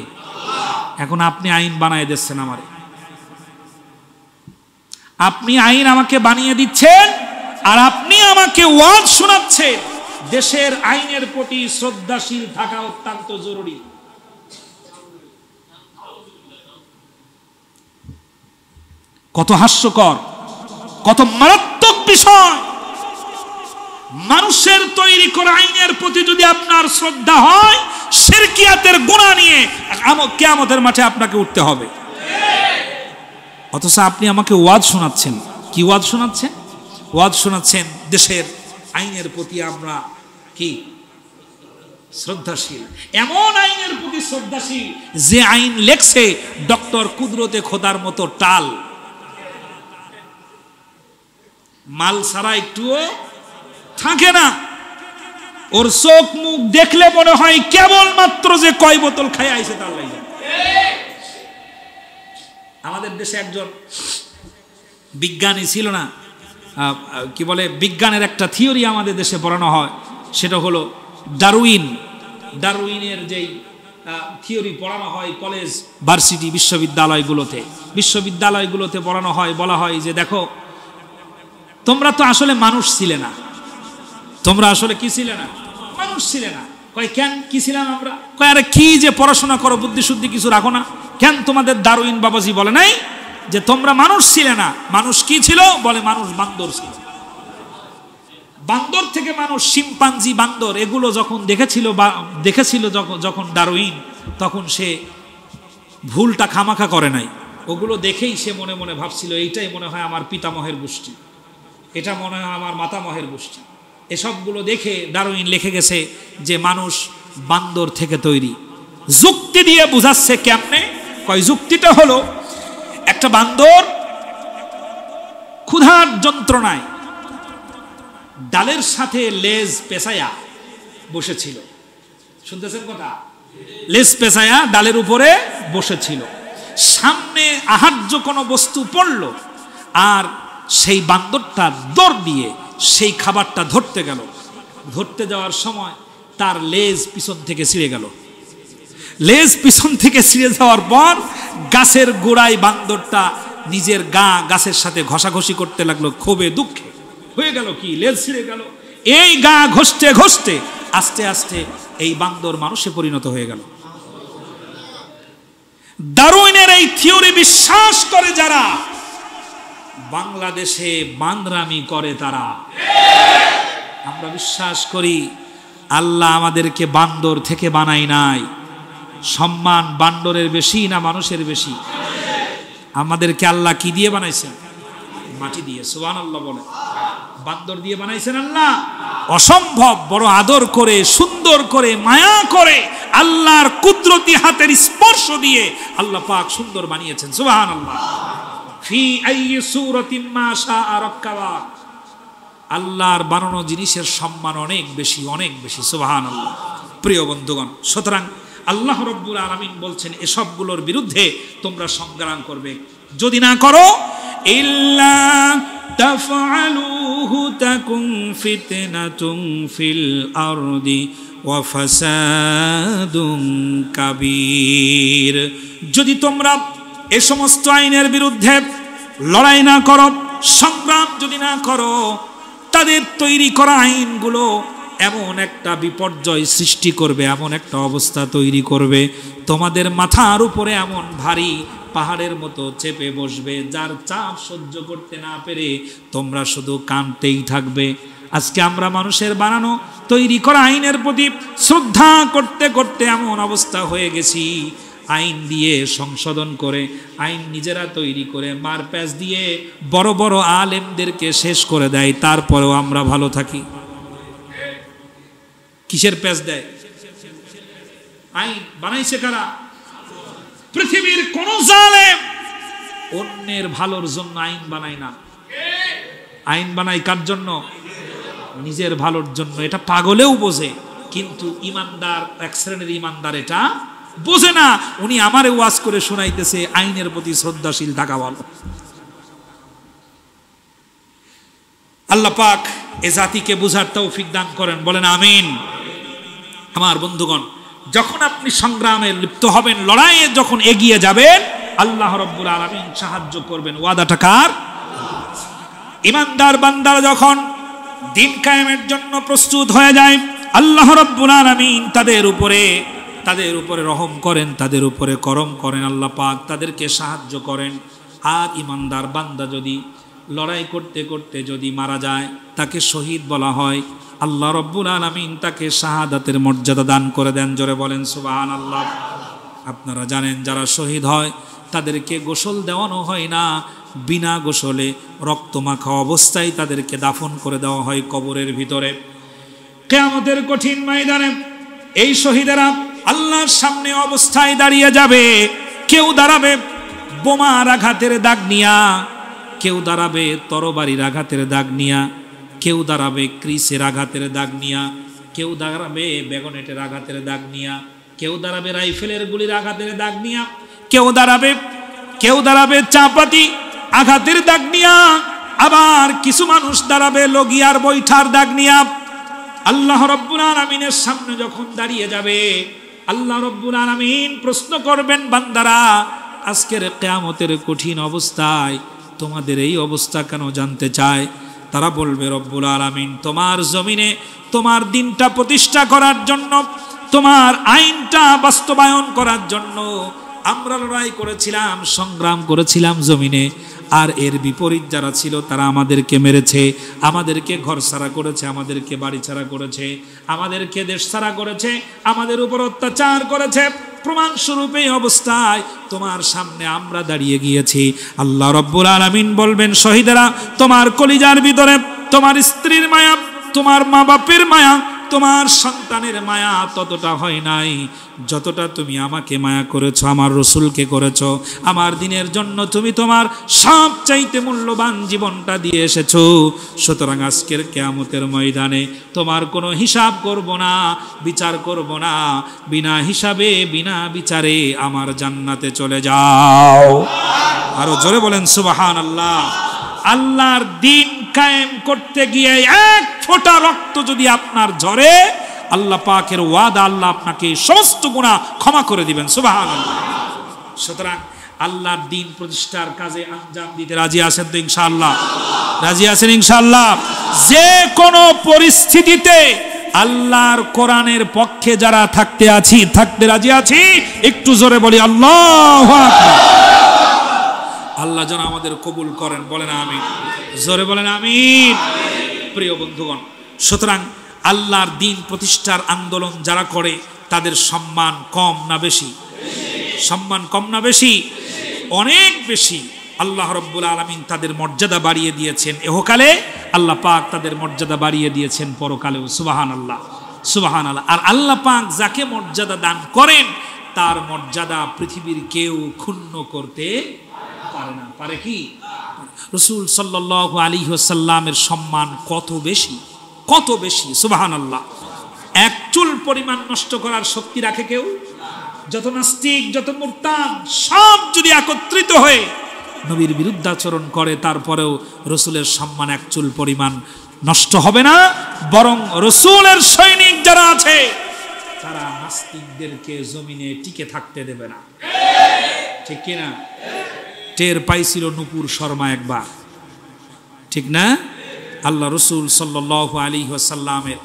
এখন আপনি আইন বানিয়ে দিচ্ছেন আমারে, আপনি আইন আমাকে বানিয়ে দিচ্ছেন, আর আপনি আমাকে ওয়াজ শোনাচ্ছেন। দেশের আইনের প্রতি শ্রদ্ধাশীল থাকা অত্যন্ত জরুরি। কত হাস্যকর, কত মারাত্মক বিষয়। মানুষের তৈরি করা আইনের প্রতি যদি আপনার শ্রদ্ধা হয়, শিরকিয়াতের গুনাহ নিয়ে কিয়ামতের মাঠে আপনাকে উঠতে হবে। অথচ আপনি আমাকে ওয়াজ শোনাচ্ছেন। কি ওয়াজ শোনাচ্ছেন? ওয়াজ শোনাচ্ছেন দেশের আইনের প্রতি আমরা কি শ্রদ্ধাশীল, এমন আইনের প্রতি শ্রদ্ধাশীল যে আইন লেখছে ডক্টর কুদরতে খোদার মতো টাল, মাল ছাড়া একটুও থাকে না। ওর চোখ মুখ দেখলে মনে হয় কেবলমাত্র যে কয় বোতল খাই আইছে তার লাগে। আমাদের দেশে একজন বিজ্ঞানী ছিল না, কি বলে, বিজ্ঞানের একটা থিওরি আমাদের দেশে পড়ানো হয়, সেটা হলো ডারউইন। ডারউইনের যেই থিওরি পড়ানো হয় কলেজ, ভার্সিটি, বিশ্ববিদ্যালয়গুলোতে পড়ানো হয়, বলা হয় যে দেখো, তোমরা তো আসলে মানুষ ছিলে না। তোমরা আসলে কি ছিলে না? মানুষ ছিলে না। কয় কেন, কি ছিলাম আমরা? কয় আরে কি যে পড়াশোনা করো, বুদ্ধি শুদ্ধি কিছু রাখো না কেন? তোমাদের ডারউইন বাবাজি বলে নাই যে তোমরা মানুষ ছিলে না? মানুষ কি ছিল? বলে মানুষ বান্দর ছিল। বান্দর থেকে মানুষ, শিম্পাঞ্জি, বান্দর, এগুলো যখন দেখেছিল যখন ডারউইন, তখন সে ভুলটা খামাখা করে নাই। ওগুলো দেখেই সে মনে মনে ভাবছিল এইটাই মনে হয় আমার পিতামহের গোষ্ঠী, এটা মনে হয় আমার মাতামহের গোষ্ঠী। এসবগুলো দেখে ডারউইন লিখে গেছে যে মানুষ বান্দর থেকে তৈরি। যুক্তি দিয়ে বুঝাচ্ছে কেমনে, কয় যুক্তিটা হলো একটা বান্দর ক্ষুধার যন্ত্রণায় ডালের সাথে লেজ পেঁচায়া বসেছিল। শুনতেছেন কথা? লেজ পেঁচায়া ডালের উপরে বসেছিল। সামনে আহার্য কোনো বস্তু পড়ল আর সেই বান্দরটা দৌড় দিয়ে সেই খাবারটা ধরতে গেল। ধরতে যাওয়ার সময় তার লেজ পিছন থেকে ছিঁড়ে গেল। লেজ পিছন থেকে ছিঁড়ে যাওয়ার পর গাছের গোড়ায় বান্দরটা নিজের গা গাছের সাথে ঘষাঘষি করতে লাগলো, ক্ষোভে দুঃখে। হয়ে গেল কি, লেজ ছিঁড়ে গেল। এই গা ঘষতে ঘষতে আস্তে আস্তে এই বান্দর মানুষে পরিণত হয়ে গেল। ডারউইনের এই থিওরি বিশ্বাস করে যারা, বাংলাদেশে বান্দরামি করে তারা। আমরা বিশ্বাস করি আল্লাহ আমাদেরকে বান্দর থেকে বানাই নাই। সম্মান বান্দরের বেশি না মানুষের বেশি? আমাদেরকে আল্লাহ কি দিয়ে বানাইছেন? মাটি দিয়ে। সুবহানাল্লাহ বলে। বান্দর দিয়ে বানাইছেন আল্লাহ? অসম্ভব বড় আদর করে, সুন্দর করে, মায়া করে, আল্লাহর কুদরতি হাতের স্পর্শ দিয়ে আল্লাহ পাক সুন্দর বানিয়েছেন। সুবহানাল্লাহ। ফি আইয়ি সূরাতিন মা শাআ রাক্কাবা। আল্লাহর বানানো জিনিসের সম্মান অনেক বেশি, অনেক বেশি। সুবহানাল্লাহ। প্রিয় বন্ধুগণ, সুতরাং আল্লাহ রাব্বুল আলামিন বলছেন এসবগুলোর বিরুদ্ধে তোমরা সংগ্রাম করবে। যদি না করো, ইল্লা তাফআলুহু তাকুন ফিতনাতুন ফিল আরদি ওয়া ফাসাদুন কাবীর। যদি তোমরা এই সমস্ত আইনের বিরুদ্ধে লড়াই না করো, সংগ্রাম যদি না করো, তাদের তৈরি করা আইনগুলো এমন একটা বিপর্যয় সৃষ্টি করবে, এমন একটা অবস্থা তৈরি করবে, তোমাদের মাথার উপরে এমন ভারী পাহাড়ের মতো চেপে বসবে, যার চাপ সহ্য করতে না পেরে তোমরা শুধু কাঁদতেই থাকবে। আজকে আমরা মানুষের বানানো তৈরি করা আইনের প্রতি শ্রদ্ধা করতে করতে এমন অবস্থা হয়ে গেছি, আইন দিয়ে সংশোধন করে, আইন নিজেরা তৈরি করে মারপ্যাচ দিয়ে বড় বড় আলেমদেরকে শেষ করে দেয়, তারপরেও আমরা ভালো থাকি। কিসের প্যাচ দেয়? আইন বানাইছে কারা? পৃথিবীর কোন জালেম অন্যের ভালোর জন্য আইন বানায় না। আইন বানায় কার জন্য? নিজের ভালোর জন্য। এটা পাগলেও বোঝে, কিন্তু ইমানদার, এক শ্রেণীর ইমানদার এটা বোঝে না। উনি আমারে ওয়াজ করে শোনাইতেছে আইনের প্রতি শ্রদ্ধাশীল থাকা ভালো। আল্লাহ পাক এ জাতিকে বুঝার তৌফিক দান করেন, বলেন আমিন। আমার বন্ধুগণ, যখন আপনি সংগ্রামে লিপ্ত হবেন, লড়াইয়ে যখন এগিয়ে যাবেন, আল্লাহ রাব্বুল আলামিন সাহায্য করবেন। ওয়াদাটা কার? ইমানদার বান্দারা যখন দিন কায়েমের জন্য প্রস্তুত হয়ে যায়, আল্লাহ রাব্বুল আলামিন তাদের উপরে রহম করেন, তাদের উপরে করম করেন। আল্লাহ পাক তাদেরকে সাহায্য করেন। আর ইমানদার বান্দা যদি লড়াই করতে করতে যদি মারা যায়, তাকে শহীদ বলা হয়। আল্লাহ রাব্বুল আলামিন তাকে শাহাদাতের মর্যাদা দান করে দেন। জোরে বলেন সুবহানাল্লাহ। আপনারা জানেন, যারা শহীদ হয় তাদেরকে গোসল দেওয়ানো হয় না, বিনা গোসলে রক্তমাখা অবস্থায় তাদেরকে দাফন করে দেওয়া হয় কবরের ভিতরে। কিয়ামতের কঠিন ময়দানে এই শহীদেরা আল্লাহর সামনে অবস্থায় দাঁড়িয়ে যাবে। কেউ দাঁড়াবে বোমার আঘাতের দাগ নিয়া, কেউ দাঁড়াবে তরবারির আঘাতের দাগ নিয়া, কেউ দাঁড়াবে ক্রিসের আঘাতের দাগ নিয়া, কেউ দাঁড়াবে বেগনেটের আঘাতের দাগ নিয়া, কেউ দাঁড়াবে রাইফেলের গুলির আঘাতের দাগ নিয়া, কেউ দাঁড়াবে চাপাতি আঘাতের দাগ নিয়া, আবার কিছু মানুষ দাঁড়াবে লগিয়ার বৈঠার দাগ নিয়া। আল্লাহ রাব্বুল আলামিনের সামনে যখন দাঁড়িয়ে যাবে, আল্লাহ রাব্বুল আলামিন প্রশ্ন করবেন, বান্দারা আজকের কিয়ামতের কঠিন অবস্থায় তোমাদের এই অবস্থা কেন জানতে চায়? তারা বলবে, রব্বুল আলামিন তোমার জমিনে তোমার দিনটা প্রতিষ্ঠা করার জন্য, তোমার আইনটা বাস্তবায়ন করার জন্য আমরা লড়াই করেছিলাম, সংগ্রাম করেছিলাম জমিনে। আর এর বিপরীত যারা ছিল তারা আমাদেরকে মেরেছে, আমাদেরকে ঘর ছাড়া করেছে, আমাদেরকে বাড়ি ছাড়া করেছে, আমাদেরকে দেশ ছাড়া করেছে, আমাদের উপর অত্যাচার করেছে। প্রমাণ স্বরূপ এই অবস্থায় তোমার সামনে আমরা দাঁড়িয়ে গিয়েছি। আল্লাহ রাব্বুল আলামিন বলবেন, শহীদেরা, তোমার কলিজার ভিতরে তোমার স্ত্রীর মায়া, তোমার মা বাপের মায়া, তোমার সন্তানের মায়া ততটা হয় নাই যতটা তুমি আমাকে মায়া করেছো, আমার রসুলকে করেছো। আমার দিনের জন্য তুমি তোমার সবচাইতে মূল্যবান জীবনটা দিয়ে এসেছো। সুতরাং আজকের কিয়ামতের ময়দানে তোমার কোনো হিসাব করব না, বিচার করব না। বিনা হিসাবে বিনা বিচারে আমার জান্নাতে চলে যাও। আরো জোরে বলেন সুবহানাল্লাহ। আল্লাহর দিন কায়েম করতে গিয়ে এক ফোঁটা রক্ত যদি আপনার ঝরে, আল্লাহ পাকের ওয়াদা, আল্লাহ আপনাকে সমস্ত গুনাহ ক্ষমা করে দিবেন। সুবহানাল্লাহ। সুতরাং আল্লাহর দিন প্রতিষ্ঠার কাজে আঞ্জাম দিতে রাজি আছেন তো ইনশাআল্লাহ? রাজি আছেন ইনশাআল্লাহ? যে কোনো পরিস্থিতিতে আল্লাহর কোরআনের পক্ষে যারা থাকতে রাজি আছি, একটু জোরে বলি আল্লাহু আকবার। আল্লাহ যেন আমাদের কবুল করেন, বলেন আমিন। জোরে বলেন আমিন। প্রিয় বন্ধুগণ, সুতরাং আল্লাহর দিন প্রতিষ্ঠার আন্দোলন যারা করে তাদের সম্মান কম না বেশি? সম্মান কম না বেশি? অনেক বেশি। আল্লাহ রাব্বুল আলামিন তাদের মর্যাদা বাড়িয়ে দিয়েছেন ইহকালে, আল্লাহ পাক তাদের মর্যাদা বাড়িয়ে দিয়েছেন পরকালেও। সুবহানাল্লাহ, সুবহানাল্লাহ। আর আল্লাহ পাক যাকে মর্যাদা দান করেন তার মর্যাদা পৃথিবীর কেউ ক্ষুণ্ণ করতে পারে না। পারে কি? রাসূল সাল্লাল্লাহু আলাইহি ওয়াসাল্লামের সম্মান কত বেশি, কত বেশি! সুবহানাল্লাহ। এক চুল পরিমাণ নষ্ট করার শক্তি রাখে কেউ? যত নাস্তিক, যত মুরতাদ সব যদি একত্রিত হয়ে নবীর বিরুদ্ধাচরণ করে, তারপরেও রাসূলের সম্মান এক চুল পরিমাণ নষ্ট হবে না। বরং রাসূলের সৈনিক যারা আছে তারা নাস্তিকদেরকে জমিনে টিকে থাকতে দেবে না। ঠিক কি না? টের পাইছিল নূপুর শর্মা একবার, ঠিক না? আল্লাহ রসুল সাল্লাল্লাহু আলাইহি ওয়াসাল্লামের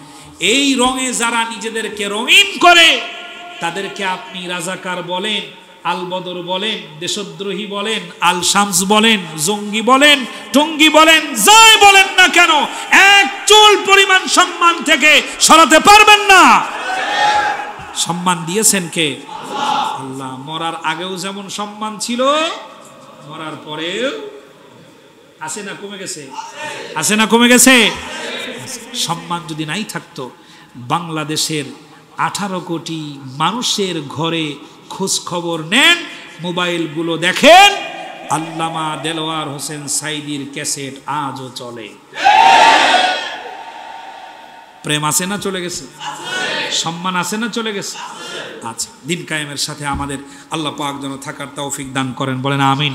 এই রঙে যারা নিজেদেরকে রঙিন করে তাদেরকে আপনি রাজাকার বলেন, আল বদর বলেন, দেশদ্রোহী বলেন, আল শামস বলেন, জঙ্গি বলেন, টঙ্গি বলেন, যাই বলেন না কেন, এক চুল পরিমাণ সম্মান থেকে সরাতে পারবেন না। সম্মান দিয়েছেন কে? আল্লাহ। মরার আগেও যেমন সম্মান ছিল, মরার পরেও আছে না কমে গেছে? আছে না কমে গেছে? সম্মান যদি নাই থাকতো, বাংলাদেশের 18 কোটি মানুষের ঘরে খোঁজ খবর নেন, মোবাইলগুলো দেখেন, আল্লামা দেলোয়ার হোসেন সাইদির ক্যাসেট আজও চলে। প্রেম আছে না চলে গেছে? সম্মান আছে না চলে গেছে? আচ্ছা, দিন কায়েমের সাথে আমাদের আল্লাহ পাক যেন থাকার তৌফিক দান করেন, বলেন আমিন।